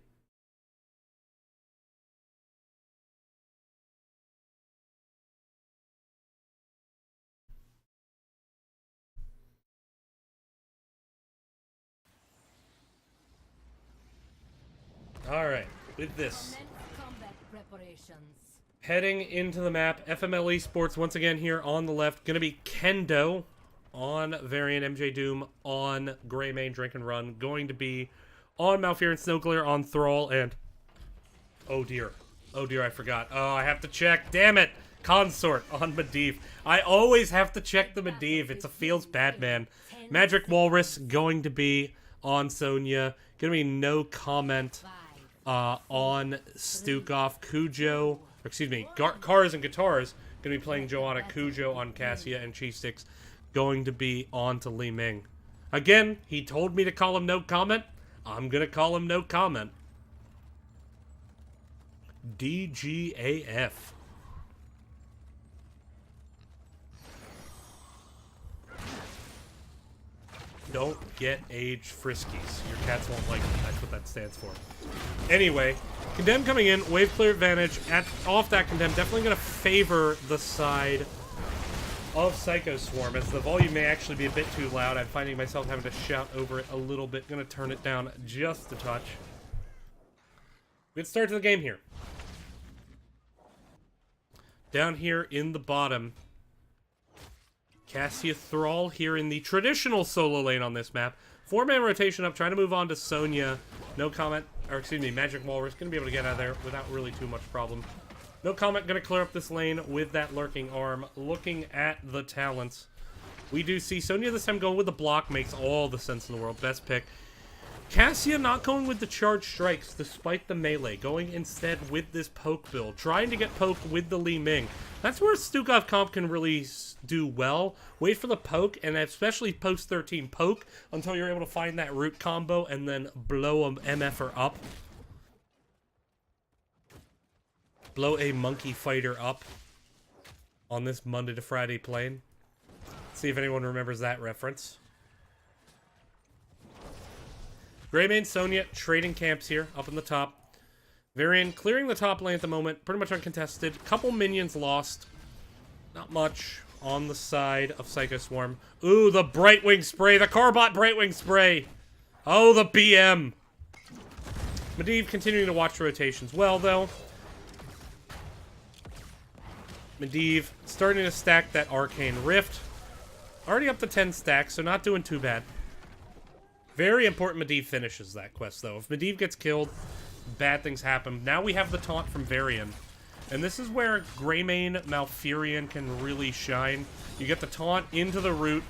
Alright, with this. Heading into the map, FML Esports once again here on the left. Going to be Kendo on Varian, MJ Doom on Greymane, Drink and Run. Going to be on Malfurion, Snowglare on Thrall, and... oh dear, I forgot. Oh, I have to check. Damn it! Consort on Medivh. I always have to check the Medivh. It's a feels bad, man. Magic Walrus going to be on Sonya. Going to be no comment on Stukov. Cujo, or excuse me, Cars and Guitars going to be playing Johanna. Cujo on Cassia, and Cheese Sticks going to be on to Li Ming. Again, he told me to call him no comment. I'm going to call him no comment. DGAF. Don't get age friskies. Your cats won't like them. That's what that stands for. Anyway, Condemn coming in, wave clear advantage off that Condemn. Definitely going to favor the side of PsychoSwarm, as the volume may actually be a bit too loud. I'm finding myself having to shout over it a little bit. Going to turn it down just a touch. Good start to the game here. Down here in the bottom, Cassia Thrall here in the traditional solo lane on this map. 4-man rotation up, trying to move on to Sonya. No comment, or excuse me, Magic Walrus. Going to be able to get out of there without really too much problem. No comment, going to clear up this lane with that lurking arm. Looking at the talents, we do see Sonya this time going with the block. Makes all the sense in the world. Best pick. Cassia not going with the charge strikes despite the melee, going instead with this poke build, trying to get poke with the Li Ming. That's where Stukov comp can really do well. Wait for the poke, and especially post 13 poke until you're able to find that root combo and then blow a MFer up. Blow a monkey fighter up on this Monday to Friday plane. Let's see if anyone remembers that reference. Greymane, Sonya, trading camps here, up in the top. Varian clearing the top lane at the moment, pretty much uncontested. Couple minions lost. Not much on the side of PsychoSwarm. Ooh, the Brightwing spray, the Carbot Brightwing spray. Oh, the BM. Medivh continuing to watch the rotations well, though. Medivh starting to stack that Arcane Rift. Already up to 10 stacks, so not doing too bad. Very important Medivh finishes that quest, though. If Medivh gets killed, bad things happen. Now we have the taunt from Varian. And this is where Greymane Malfurion can really shine. You get the taunt into the root,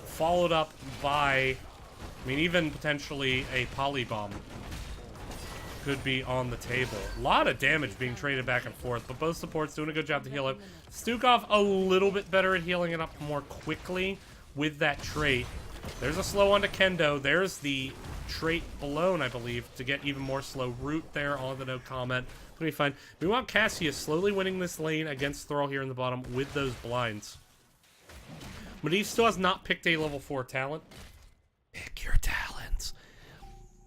followed up by, I mean, even potentially a Polybomb could be on the table. A lot of damage being traded back and forth, but both supports doing a good job to heal it. Stukov a little bit better at healing it up more quickly with that trait. There's a slow onto Kendo. There's the trait alone, I believe, to get even more slow. Root there on the no comment. Gonna be fine. Meanwhile, Cassia slowly winning this lane against Thrall here in the bottom with those blinds. Medivh still has not picked a level 4 talent. Pick your talents.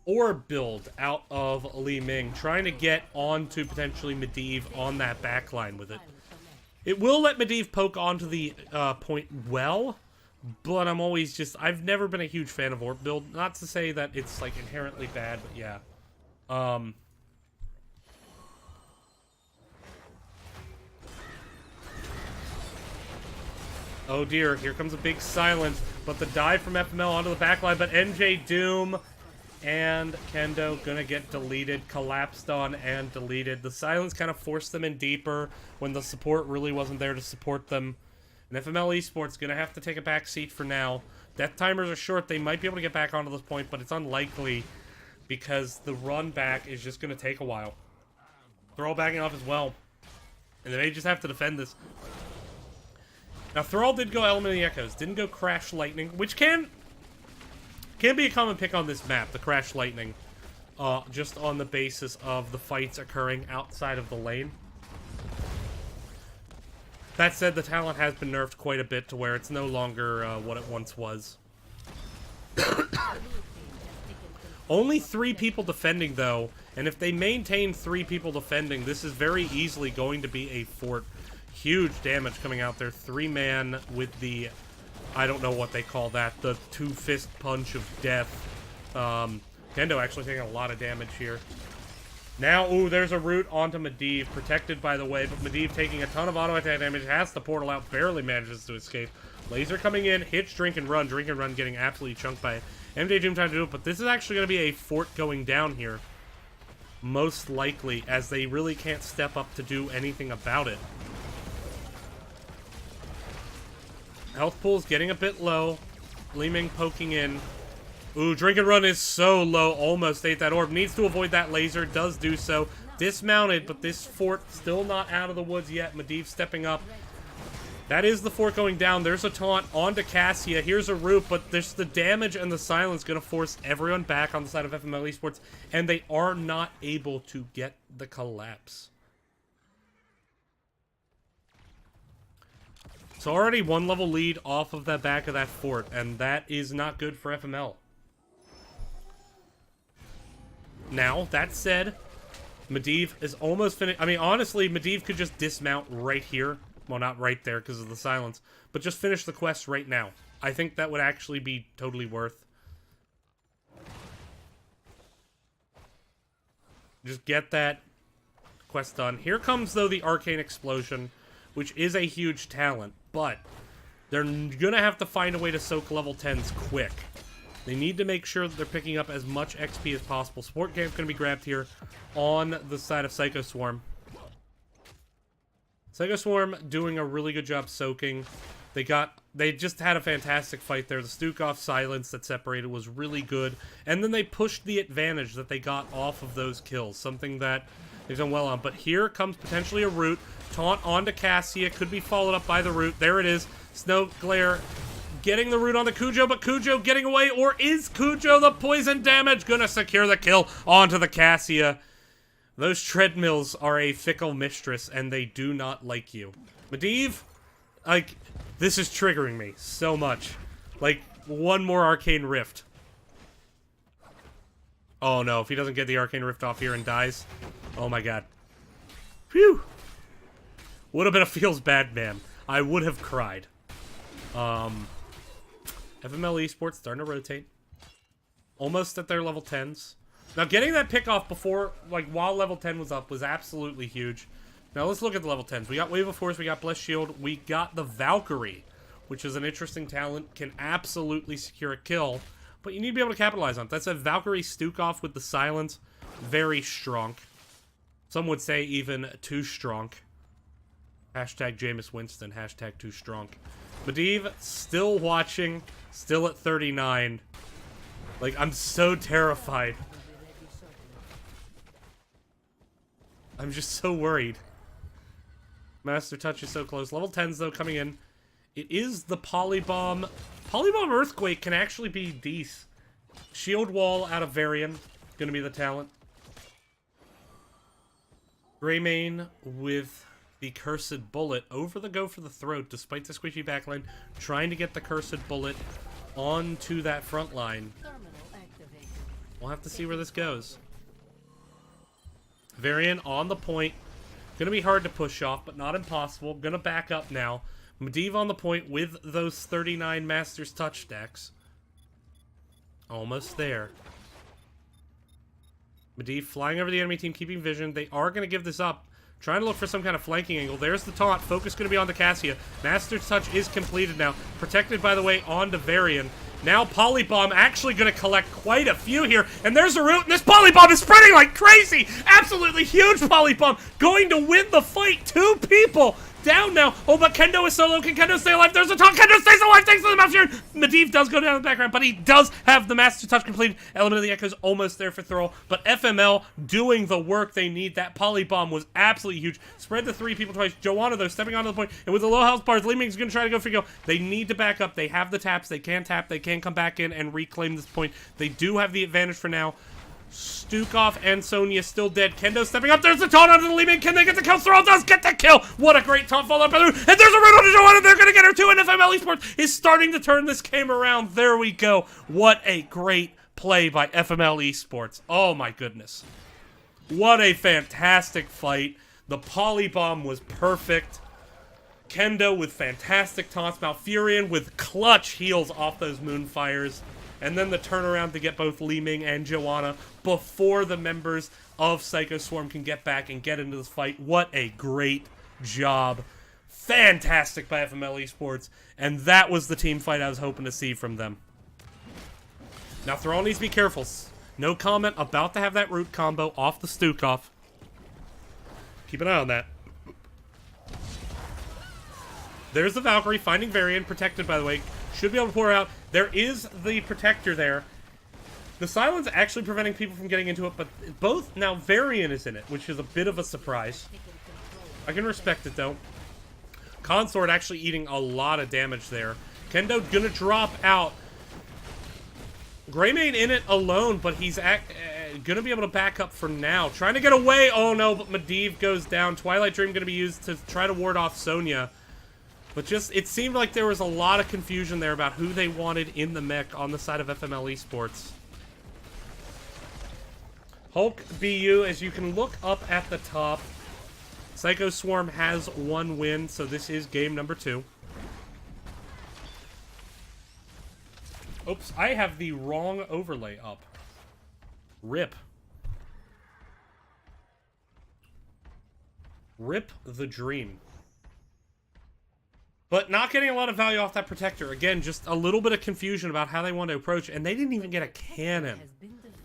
Or build out of Li Ming, trying to get onto potentially Medivh on that backline with it. It will let Medivh poke onto the point well, but I'm always just, I've never been a huge fan of Orb build. Not to say that it's, like, inherently bad, but yeah. Oh dear, here comes a big silence, but the dive from FML onto the backline, but NJ Doom and Kendo gonna get deleted, collapsed on and deleted. The silence kind of forced them in deeper when the support really wasn't there to support them. And FML Esports gonna have to take a back seat for now. Death timers are short. They might be able to get back onto this point, but it's unlikely because the run back is just gonna take a while. Thrall backing off as well. And they may just have to defend this. Now, Thrall did go Element of the Echoes. Didn't go Crash Lightning, which can be a common pick on this map, the Crash Lightning. Just on the basis of the fights occurring outside of the lane. That said, the talent has been nerfed quite a bit to where it's no longer what it once was. Only 3 people defending, though, and if they maintain 3 people defending, this is very easily going to be a fort. Huge damage coming out there. 3-man with the, I don't know what they call that, the 2-fist punch of death. Kendo actually taking a lot of damage here. Now, ooh, there's a root onto Medivh, protected by the way, but Medivh taking a ton of auto attack damage, has the portal out, barely manages to escape. Laser coming in, hits Drink and Run getting absolutely chunked by it. MJ Doom trying to do it, but this is actually going to be a fort going down here. Most likely, as they really can't step up to do anything about it. Health pool's getting a bit low. Li Ming poking in. Ooh, Drink and Run is so low, almost ate that orb. Needs to avoid that laser, does do so. Dismounted, but this fort still not out of the woods yet. Medivh stepping up. That is the fort going down. There's a taunt onto Cassia. Here's a root, but there's the damage and the silence going to force everyone back on the side of FML Esports, and they are not able to get the collapse. So already 1 level lead off of the back of that fort, and that is not good for FML. Now, that said, Medivh is almost finished. I mean, honestly, Medivh could just dismount right here. Well, not right there because of the silence, but just finish the quest right now. I think that would actually be totally worth. Just get that quest done. Here comes, though, the Arcane Explosion, which is a huge talent, but they're gonna have to find a way to soak level 10s quick. They need to make sure that they're picking up as much XP as possible. Support camp's gonna be grabbed here on the side of PsychoSwarm. PsychoSwarm doing a really good job soaking. They just had a fantastic fight there. The Stukov silence that separated was really good. And then they pushed the advantage that they got off of those kills. Something that they've done well on. But here comes potentially a root. Taunt onto Cassia. Could be followed up by the root. There it is. Snow Glare getting the root on the Cujo. But Cujo getting away. Or is Cujo the poison damage gonna secure the kill onto the Cassia? Those treadmills are a fickle mistress. And they do not like you. Medivh, like, this is triggering me so much. Like, one more Arcane Rift. Oh no, if he doesn't get the Arcane Rift off here and dies. Oh my god. Phew. Would have been a feels bad man. I would have cried. FML Esports starting to rotate. Almost at their level 10s. Now getting that pick off before, like, while level 10 was up was absolutely huge. Now let's look at the level 10s. We got Wave of Force, we got Blessed Shield, we got the Valkyrie, which is an interesting talent, can absolutely secure a kill, but you need to be able to capitalize on it. That's a Valkyrie Stukov with the silence, very strong. Some would say even too strong. Hashtag Jameis Winston, hashtag too strong. Medivh, still watching, still at 39. Like, I'm so terrified. I'm just so worried. Master Touch is so close. Level 10s, though, coming in. It is the Polybomb. Polybomb Earthquake can actually be decent. Shield Wall out of Varian. Gonna be the talent. Greymane with the Cursed Bullet. Over the go for the throat, despite the squishy backline. Trying to get the Cursed Bullet onto that front line. We'll have to see where this goes. Varian on the point. Gonna be hard to push off, but not impossible. Gonna back up now. Medivh on the point with those 39 Master's Touch stacks. Almost there. Medivh flying over the enemy team, keeping vision. They are gonna give this up. Trying to look for some kind of flanking angle. There's the taunt. Focus gonna be on the Cassia. Master's Touch is completed now. Protected, by the way, onto Varian. Now Polybomb actually going to collect quite a few here. And there's a root, and this Polybomb is spreading like crazy! Absolutely huge Polybomb! Going to win the fight! 2 people down now. Oh, but Kendo is solo. Can Kendo stay alive? There's a taunt. Kendo stays alive thanks to the Master. Medivh does go down in the background, but he does have the Master Touch completed. Element of the Echo's almost there for Thrall. But FML doing the work they need. That Polybomb was absolutely huge. Spread the 3 people twice. Joanna, though, stepping onto the point. And with the low health bars, Li Ming's going to try to go for kill. They need to back up. They have the taps. They can tap. They can come back in and reclaim this point. They do have the advantage for now. Stukov and Sonya still dead. Kendo stepping up. There's the taunt onto the Li Ming. Can they get the kill? Thrall does get the kill. What a great taunt follow up by the root. And there's a root onto Joanna. They're going to get her too. And FML Esports is starting to turn this game around. There we go. What a great play by FML Esports. Oh my goodness. What a fantastic fight. The Polybomb was perfect. Kendo with fantastic taunts. Malfurion with clutch heals off those Moonfires. And then the turnaround to get both Li Ming and Joanna before the members of PsychoSwarm can get back and get into this fight. What a great job. Fantastic by FML Esports. And that was the team fight I was hoping to see from them. Now, Thrall needs to be careful. No comment, about to have that root combo off the Stukov. Keep an eye on that. There's the Valkyrie finding Varian, protected by the way. Should be able to pour out. There is the protector there. The silence actually preventing people from getting into it, but both now Varian is in it, which is a bit of a surprise. I can respect it though. Consort actually eating a lot of damage there. Kendo gonna drop out. Greymane in it alone, but he's gonna be able to back up for now. Trying to get away. Oh no, but Medivh goes down. Twilight Dream gonna be used to try to ward off Sonya. But just, it seemed like there was a lot of confusion there about who they wanted in the mech on the side of FML Esports. Hulk BU, as you can look up at the top, PsychoSwarm has 1 win, so this is game number 2. Oops, I have the wrong overlay up. RIP. Rip the dream. But not getting a lot of value off that protector. Again, just a little bit of confusion about how they want to approach. And they didn't even get a cannon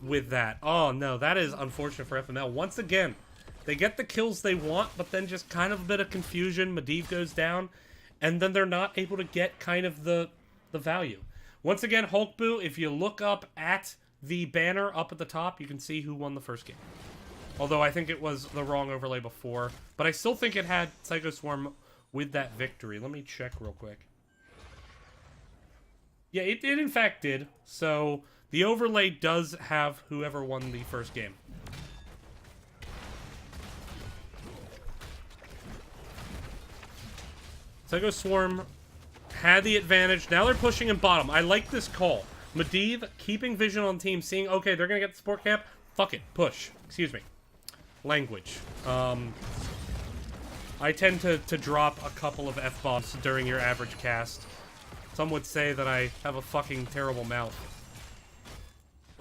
with that. Oh, no. That is unfortunate for FML. Once again, they get the kills they want, but then just kind of a bit of confusion. Medivh goes down. And then they're not able to get kind of the value. Once again, Hulkboo, if you look up at the banner up at the top, you can see who won the first game. Although I think it was the wrong overlay before. But I still think it had PsychoSwarm with that victory. Let me check real quick. Yeah, it in fact did. So the overlay does have whoever won the first game. PsychoSwarm had the advantage. Now they're pushing in bottom. I like this call. Medivh keeping vision on team, seeing, okay, they're going to get the support camp. Fuck it. Push. Excuse me. Language. I tend to drop a couple of F-bombs during your average cast. Some would say that I have a fucking terrible mouth.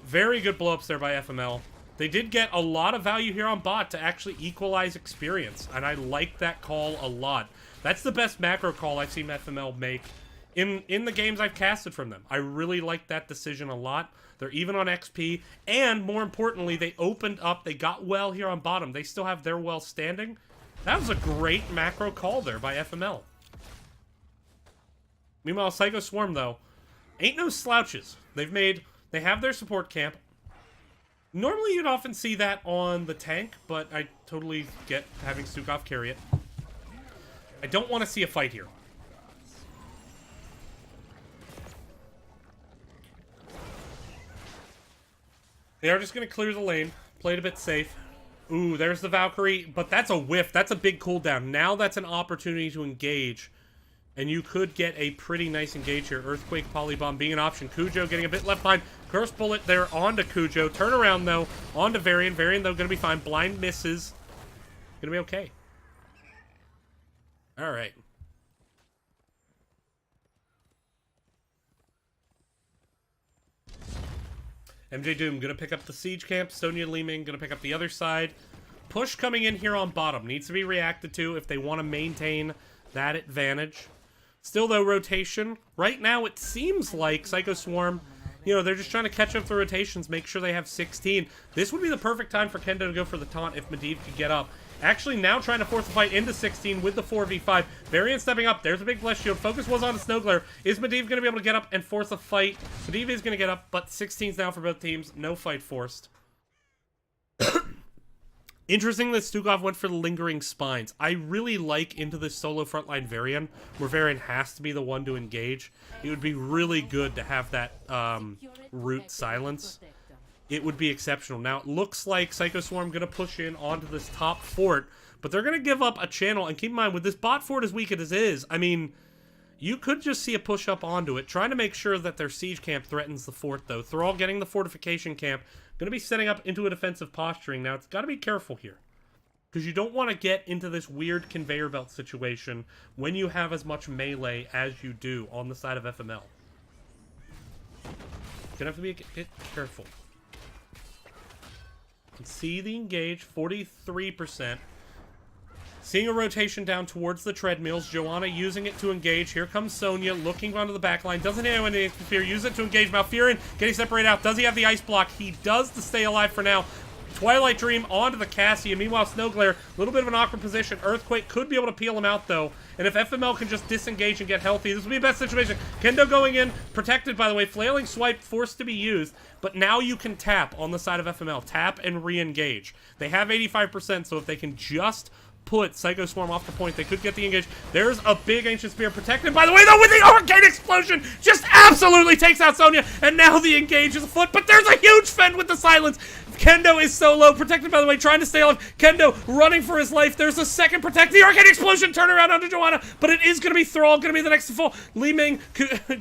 Very good blow-ups there by FML. They did get a lot of value here on bot to actually equalize experience, and I like that call a lot. That's the best macro call I've seen FML make in the games I've casted from them. I really like that decision a lot. They're even on XP, and more importantly, they opened up. They got well here on bottom. They still have their well standing. That was a great macro call there by FML. Meanwhile, PsychoSwarm, though, ain't no slouches. They have their support camp. Normally, you'd often see that on the tank, but I totally get having Stukov carry it. I don't want to see a fight here. They are just going to clear the lane. Played a bit safe. Ooh, there's the Valkyrie, but that's a whiff. That's a big cooldown. Now that's an opportunity to engage, and you could get a pretty nice engage here. Earthquake, Polybomb being an option. Cujo getting a bit left behind. Curse Bullet there onto Cujo. Turn around, though, onto Varian. Varian, though, going to be fine. Blind misses. Going to be okay. All right. MJ Doom going to pick up the siege camp. Sonya Leeming going to pick up the other side. Push coming in here on bottom. Needs to be reacted to if they want to maintain that advantage. Still, though, rotation. Right now, it seems like PsychoSwarm, you know, they're just trying to catch up the rotations, make sure they have 16. This would be the perfect time for Kendo to go for the taunt if Medivh could get up. Actually, now trying to force the fight into 16 with the 4v5. Varian stepping up. There's a big blessed shield. Focus was on the Snow Glare. Is Medivh going to be able to get up and force a fight? Medivh is going to get up, but 16's now for both teams. No fight forced. Interesting that Stukov went for the Lingering Spines. I really like into this solo frontline Varian, where Varian has to be the one to engage. It would be really good to have that root silence. It would be exceptional. Now, it looks like PsychoSwarm going to push in onto this top fort, but they're going to give up a channel. And keep in mind, with this bot fort as weak as it is, I mean, you could just see a push up onto it, trying to make sure that their siege camp threatens the fort, though. Thrall getting the fortification camp, going to be setting up into a defensive posturing. Now, it's got to be careful here, because you don't want to get into this weird conveyor belt situation when you have as much melee as you do on the side of FML. Gonna have to be a bit careful. You can see the engage, 43%. Seeing a rotation down towards the treadmills. Joanna using it to engage. Here comes Sonya looking onto the back line. Doesn't have any interfere. Use it to engage. Malfurion getting separated out. Does he have the ice block? He does to stay alive for now. Twilight Dream onto the Cassia. Meanwhile, Snow Glare, a little bit of an awkward position. Earthquake could be able to peel him out, though. And if FML can just disengage and get healthy, this would be the best situation. Kendo going in, protected, by the way. Flailing Swipe forced to be used. But now you can tap on the side of FML. Tap and re-engage. They have 85%, so if they can just put PsychoSwarm off the point, they could get the engage. There's a big Ancient Spear protected, by the way, though, with the Arcane Explosion. Just absolutely takes out Sonya. And now the engage is afoot, but there's a huge fend with the silence. Kendo is so low, protected, by the way, trying to stay alive. Kendo running for his life. There's a second protect. The Arcane Explosion turnaround onto Joanna, but it is going to be Thrall, going to be the next to fall. Li Ming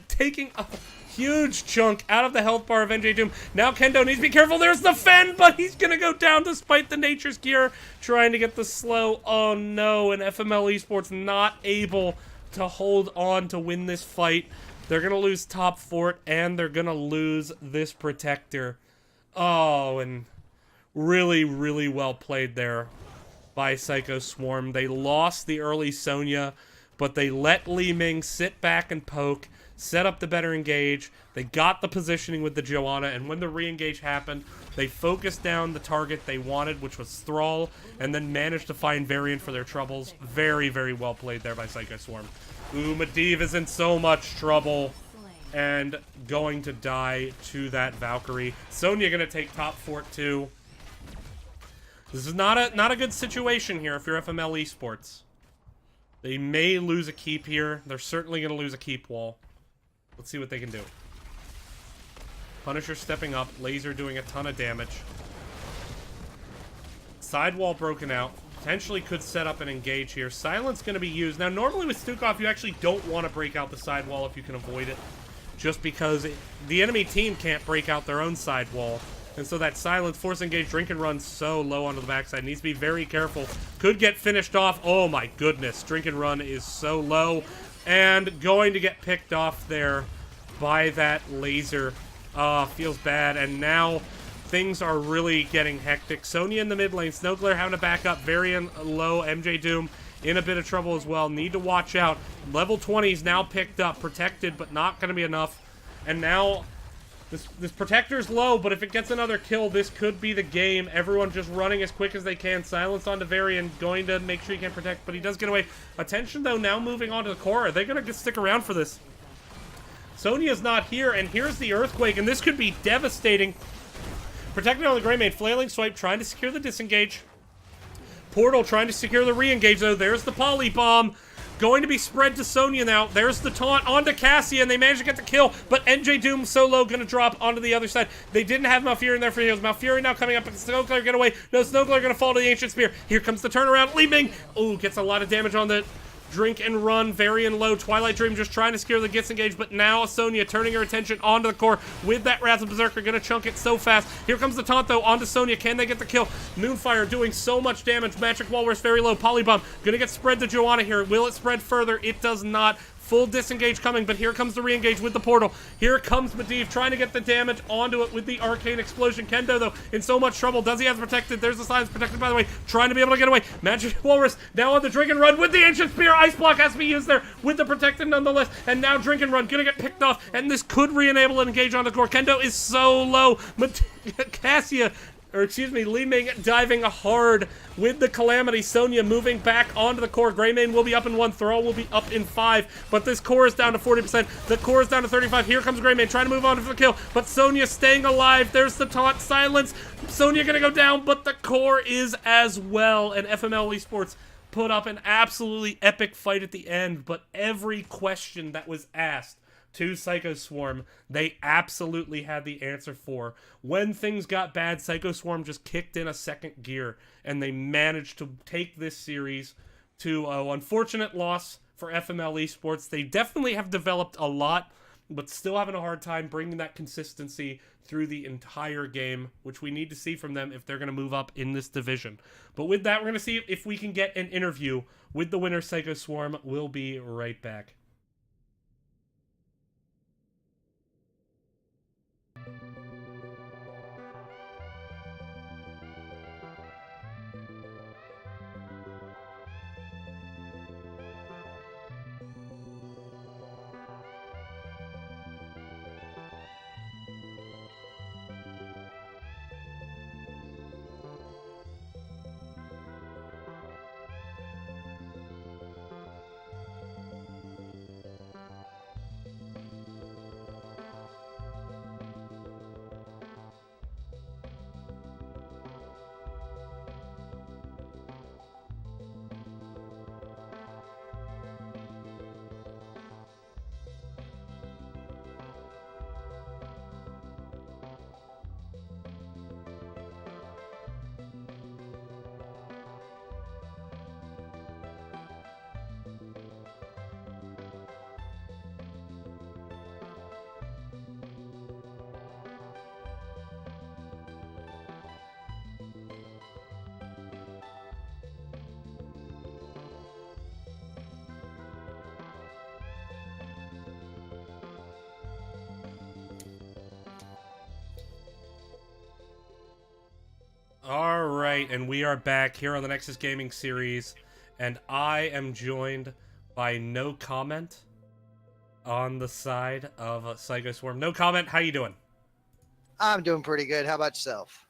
taking a huge chunk out of the health bar of NJ Doom. Now Kendo needs to be careful. There's the fend, but he's going to go down despite the Nature's Gear, trying to get the slow. Oh no, and FML Esports not able to hold on to win this fight. They're going to lose top fort, and they're going to lose this protector. Oh, and really, really well played there by PsychoSwarm. They lost the early Sonya, but they let Li Ming sit back and poke, set up the better engage. They got the positioning with the Joanna, and when the re-engage happened, they focused down the target they wanted, which was Thrall, and then managed to find Varian for their troubles. Very, very well played there by PsychoSwarm. Ooh, Medivh is in so much trouble and going to die to that Valkyrie. Sonya going to take top fort too. This is not a good situation here if you're FML Esports. They may lose a keep here. They're certainly going to lose a keep wall. Let's see what they can do. Punisher stepping up. Laser doing a ton of damage. Sidewall broken out. Potentially could set up an engage here. Silence going to be used. Now, normally with Stukov, you actually don't want to break out the sidewall if you can avoid it. Just because the enemy team can't break out their own sidewall. And so that silence, force engage, drink and run so low onto the backside. Needs to be very careful. Could get finished off. Oh my goodness. Drink and run is so low. And going to get picked off there by that laser. Feels bad. And now things are really getting hectic. Sonya in the mid lane. Snowglare having to back up. Varian low. MJ Doom in a bit of trouble as well. Need to watch out. Level 20 is now picked up. Protected, but not going to be enough. And now this Protector's low, but if it gets another kill, this could be the game. Everyone just running as quick as they can. Silence onto Varian, going to make sure he can protect, but he does get away. Attention, though, now moving on to the core. Are they going to stick around for this? Sonya's not here, and here's the Earthquake, and this could be devastating. Protected on the Greymane, flailing swipe, trying to secure the disengage. Portal trying to secure the re-engage, though. There's the Poly Bomb. Going to be spread to Sonya now. There's the taunt onto Cassia, and they managed to get the kill, but NJ Doom solo going to drop onto the other side. They didn't have Malfurion in there for heals. Malfurion now coming up, but Snowglare get away. No, Snowglare going to fall to the Ancient Spear. Here comes the turnaround. Li Ming, ooh, gets a lot of damage on the drink and run. Varian low. Twilight Dream just trying to secure the gets engaged, but now Sonya turning her attention onto the core with that Wrath of Berserker. Going to chunk it so fast. Here comes the taunt, though, onto Sonya. Can they get the kill? Moonfire doing so much damage. Magic Walrus very low. Polybomb going to get spread to Joanna here. Will it spread further? It does not. Full disengage coming, but here comes the re-engage with the portal. Here comes Medivh trying to get the damage onto it with the arcane explosion. Kendo, though, in so much trouble. Does he have protected? There's the silence protected, by the way. Trying to be able to get away. Magic Walrus now on the drink and run with the Ancient Spear. Ice Block has to be used there with the protected nonetheless. And now drink and run. Gonna get picked off, and this could re-enable an engage on the core. Kendo is so low. Cassia, or excuse me, Li Ming diving hard with the Calamity. Sonya moving back onto the core. Greymane will be up in 1. Thrall will be up in 5. But this core is down to 40%. The core is down to 35. Here comes Greymane trying to move on for the kill. But Sonya staying alive. There's the taunt. Silence. Sonya gonna go down, but the core is as well. And FML Esports put up an absolutely epic fight at the end. But every question that was asked to PsychoSwarm, they absolutely had the answer for. When things got bad, PsychoSwarm just kicked in a second gear, and they managed to take this series to an unfortunate loss for FML Esports. They definitely have developed a lot, but still having a hard time bringing that consistency through the entire game, which we need to see from them if they're going to move up in this division. But with that, we're going to see if we can get an interview with the winner, PsychoSwarm. We'll be right back. All right, and we are back here on the Nexus Gaming Series, and I am joined by No Comment on the side of PsychoSwarm. No Comment, how you doing? I'm doing pretty good. How about yourself?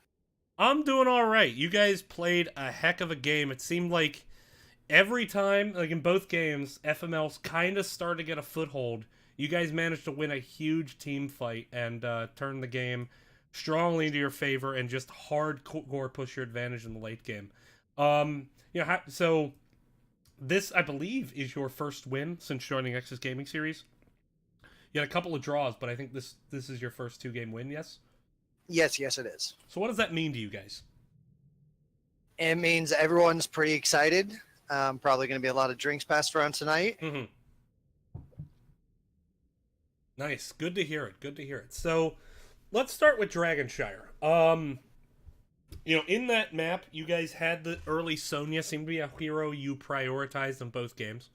I'm doing all right. You guys played a heck of a game. It seemed like every time, like in both games, FML's kind of started to get a foothold. You guys managed to win a huge team fight and turn the game strongly into your favor and just hardcore push your advantage in the late game. So this, I believe, is your first win since joining Nexus Gaming Series. You had a couple of draws, but I think this is your first 2-game win, yes? Yes, it is. So what does that mean to you guys? It means everyone's pretty excited. Probably going to be a lot of drinks passed around tonight. Mm-hmm. Nice. Good to hear it. So let's start with Dragonshire. In that map, you guys had the early Sonya seem to be a hero you prioritized in both games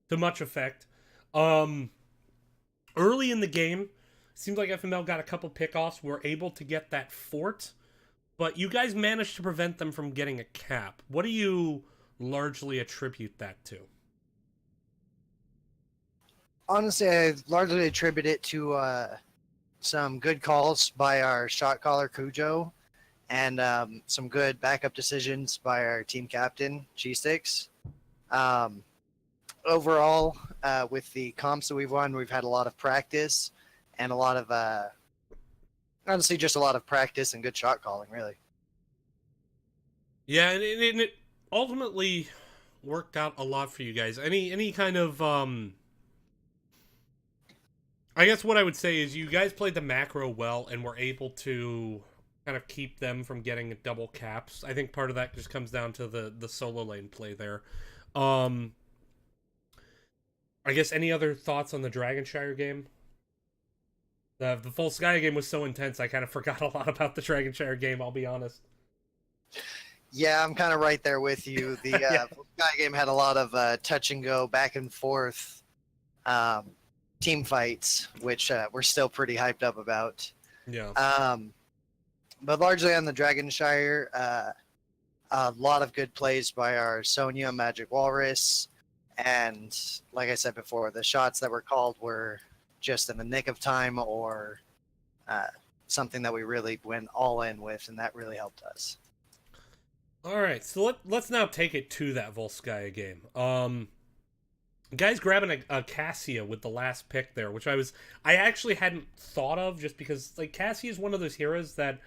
to much effect. Early in the game, seems like FML got a couple pickoffs, were able to get that fort, but you guys managed to prevent them from getting a cap. What do you largely attribute that to? Honestly, I largely attribute it to some good calls by our shot caller, Cujo, and some good backup decisions by our team captain, G-Sticks. Overall, with the comps that we've won, we've had a lot of practice and a lot of, honestly, just a lot of practice and good shot calling, really. Yeah, and it ultimately worked out a lot for you guys. Any kind of, I guess what I would say is you guys played the macro well and were able to kind of keep them from getting double caps. I think part of that just comes down to the solo lane play there. I guess any other thoughts on the Dragonshire game? The full Sky game was so intense, I kind of forgot a lot about the Dragonshire game, I'll be honest. Yeah, I'm kind of right there with you. The Sky game had a lot of touch and go, back and forth team fights, which we're still pretty hyped up about. Yeah. But largely on the Dragonshire, a lot of good plays by our Sonya, Magic Walrus, and like I said before, the shots that were called were just in the nick of time or something that we really went all in with, and that really helped us. All right, so let's now take it to that Volskaya game. Guys grabbing a Cassia with the last pick there, which I actually hadn't thought of, just because like Cassia is one of those heroes that,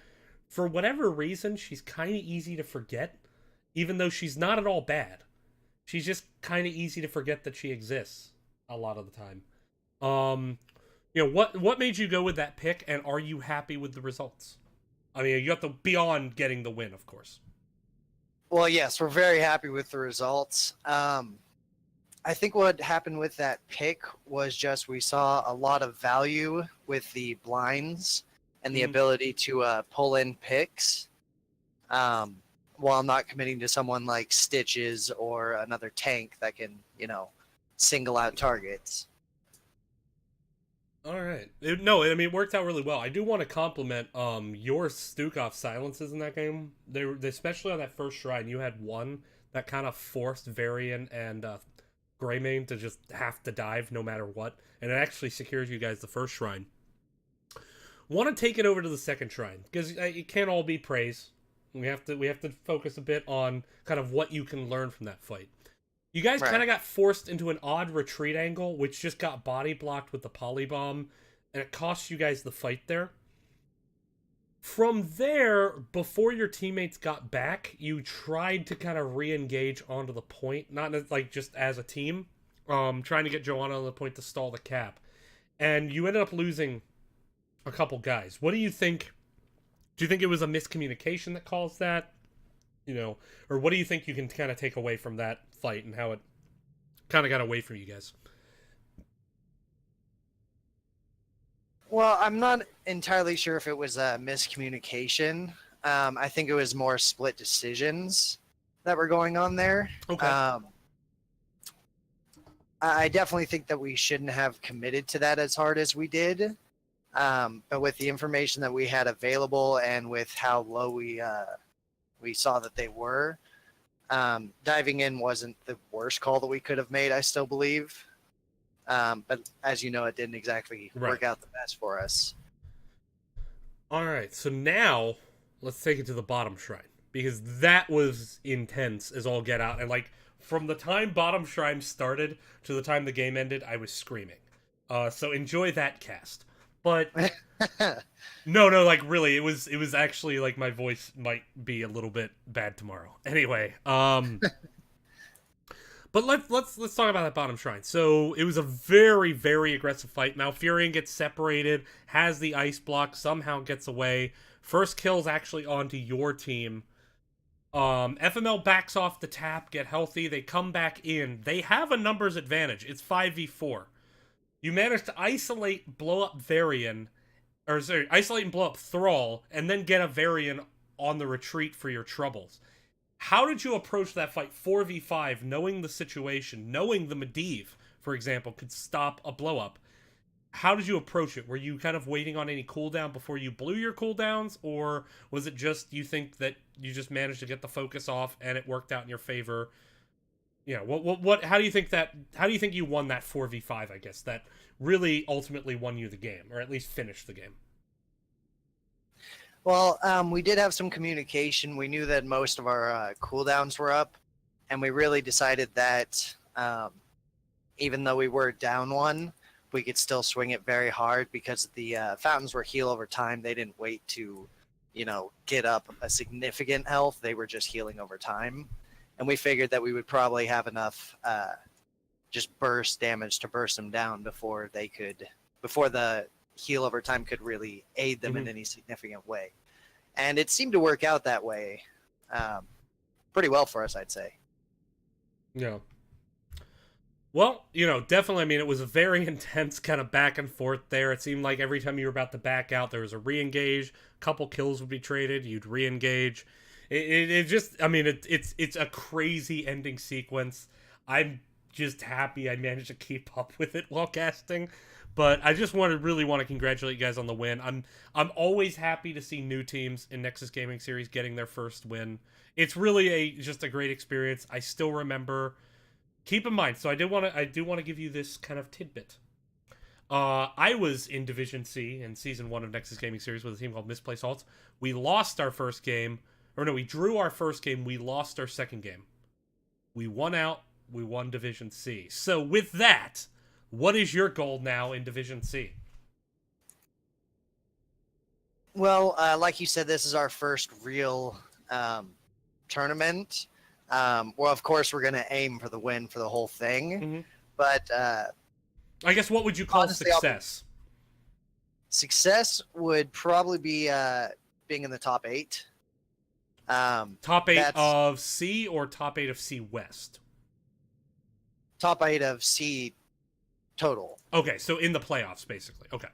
for whatever reason, she's kind of easy to forget, even though she's not at all bad. She's just kind of easy to forget that she exists a lot of the time. What made you go with that pick, and are you happy with the results? I mean, you have to beyond getting the win, of course. Well, yes, we're very happy with the results. I think what happened with that pick was just we saw a lot of value with the blinds and the ability to pull in picks while not committing to someone like Stitches or another tank that can, single out targets. All right. It worked out really well. I do want to compliment your Stukov silences in that game. They especially on that first shrine, you had one that kind of forced Varian and Greymane to just have to dive no matter what, and it actually secures you guys the first shrine. Want to take it over to the second shrine, because it can't all be praise. We have to focus a bit on kind of what you can learn from that fight. You guys kind of got forced into an odd retreat angle, which just got body blocked with the polybomb, and it cost you guys the fight there. From there, before your teammates got back, you tried to kind of re-engage onto the point, not like just as a team, trying to get Joanna on the point to stall the cap. And you ended up losing a couple guys. What do you think? Do you think it was a miscommunication that caused that? Or what do you think you can kind of take away from that fight and how it kind of got away from you guys? Well, I'm not entirely sure if it was a miscommunication. I think it was more split decisions that were going on there. Okay. I definitely think that we shouldn't have committed to that as hard as we did. But with the information that we had available and with how low we we saw that they were. Diving in wasn't the worst call that we could have made, I still believe. But as you know, it didn't exactly work out the best for us. All right, so now let's take it to the bottom shrine, because that was intense as all get out. And, like, from the time bottom shrine started to the time the game ended, I was screaming. So enjoy that cast. But no, like, really, it was actually, like, my voice might be a little bit bad tomorrow. Anyway, but let's talk about that bottom shrine. So it was a very, very aggressive fight. Malfurion gets separated, has the ice block, somehow gets away. First kill's actually onto your team. FML backs off the tap, get healthy, they come back in. They have a numbers advantage. It's 5v4. You manage to isolate, blow up Varian, or sorry, isolate and blow up Thrall, and then get a Varian on the retreat for your troubles. How did you approach that fight 4v5, knowing the situation, knowing the Medivh, for example, could stop a blow-up? How did you approach it? Were you kind of waiting on any cooldown before you blew your cooldowns, or was it just you think that you just managed to get the focus off and it worked out in your favor? You know, what how do you think you won that 4v5, I guess, that really ultimately won you the game, or at least finished the game? Well, we did have some communication. We knew that most of our cooldowns were up, and we really decided that even though we were down one, we could still swing it very hard because the fountains were heal over time. They didn't wait to, get up a significant health. They were just healing over time. And we figured that we would probably have enough just burst damage to burst them down before the heal over time could really aid them in any significant way. And it seemed to work out that way pretty well for us, I'd say. Yeah. Well, definitely, I mean, it was a very intense kind of back and forth there. It seemed like every time you were about to back out, there was a re-engage, a couple kills would be traded, you'd re-engage. It just, I mean, it's a crazy ending sequence. I'm just happy I managed to keep up with it while casting. But I just really want to congratulate you guys on the win. I'm always happy to see new teams in Nexus Gaming Series getting their first win. It's really just a great experience. I still remember. Keep in mind, so I do want to give you this kind of tidbit. I was in Division C in Season 1 of Nexus Gaming Series with a team called Misplaced Halts. We lost our first game. Or no, we drew our first game. We lost our second game. We won out. We won Division C. So with that, what is your goal now in Division C? Well, like you said, this is our first real tournament. Well, of course, we're going to aim for the win for the whole thing. Mm-hmm. But I guess what would you call honestly, success? Success would probably be being in the top 8. Top 8 of C or top 8 of C West? Top 8 of C total. Okay, so in the playoffs, basically. Okay.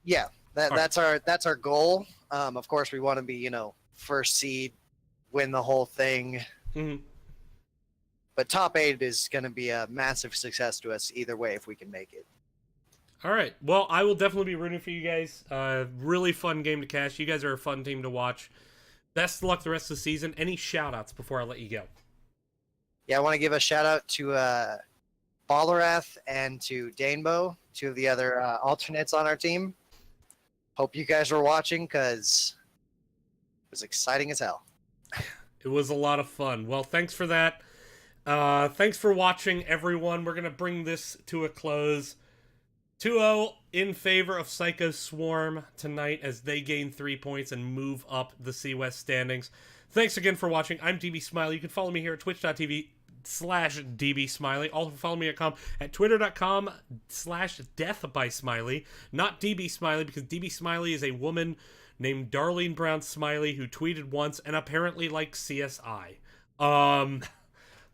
Yeah, that's our goal. Of course, we want to be, first seed, win the whole thing. Mm-hmm. But top 8 is going to be a massive success to us either way if we can make it. All right. Well, I will definitely be rooting for you guys. Really fun game to cast. You guys are a fun team to watch. Best of luck the rest of the season. Any shout-outs before I let you go? Yeah, I want to give a shout-out to Ballarath and to Danebo, 2 of the other alternates on our team. Hope you guys were watching because it was exciting as hell. It was a lot of fun. Well, thanks for that. Thanks for watching, everyone. We're going to bring this to a close. 2-0 in favor of PsychoSwarm tonight as they gain 3 points and move up the C West standings. Thanks again for watching. I'm DB Smiley. You can follow me here at twitch.tv/DB Smiley. Also follow me at twitter.com/deathbysmiley. Not DB Smiley, because DB Smiley is a woman named Darlene Brown Smiley who tweeted once and apparently likes CSI. But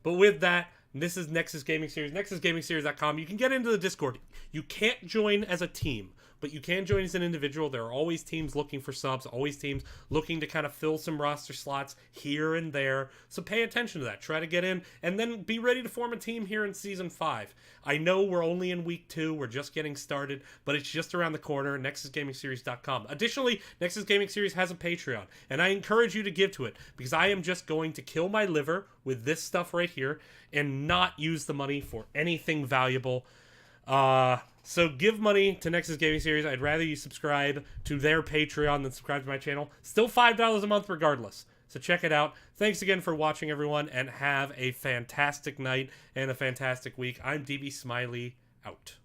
with that, This is Nexus Gaming Series, nexusgamingseries.com. You can get into the Discord. You can't join as a team, but you can join as an individual. There are always teams looking for subs, always teams looking to kind of fill some roster slots here and there. So pay attention to that. Try to get in, and then be ready to form a team here in Season 5. I know we're only in Week 2. We're just getting started, but it's just around the corner, nexusgamingseries.com. Additionally, Nexus Gaming Series has a Patreon, and I encourage you to give to it, because I am just going to kill my liver with this stuff right here and not use the money for anything valuable. So give money to Nexus Gaming Series. I'd rather you subscribe to their Patreon than subscribe to my channel. Still $5 a month regardless. So check it out. Thanks again for watching, everyone, and have a fantastic night and a fantastic week. I'm DB Smiley, out.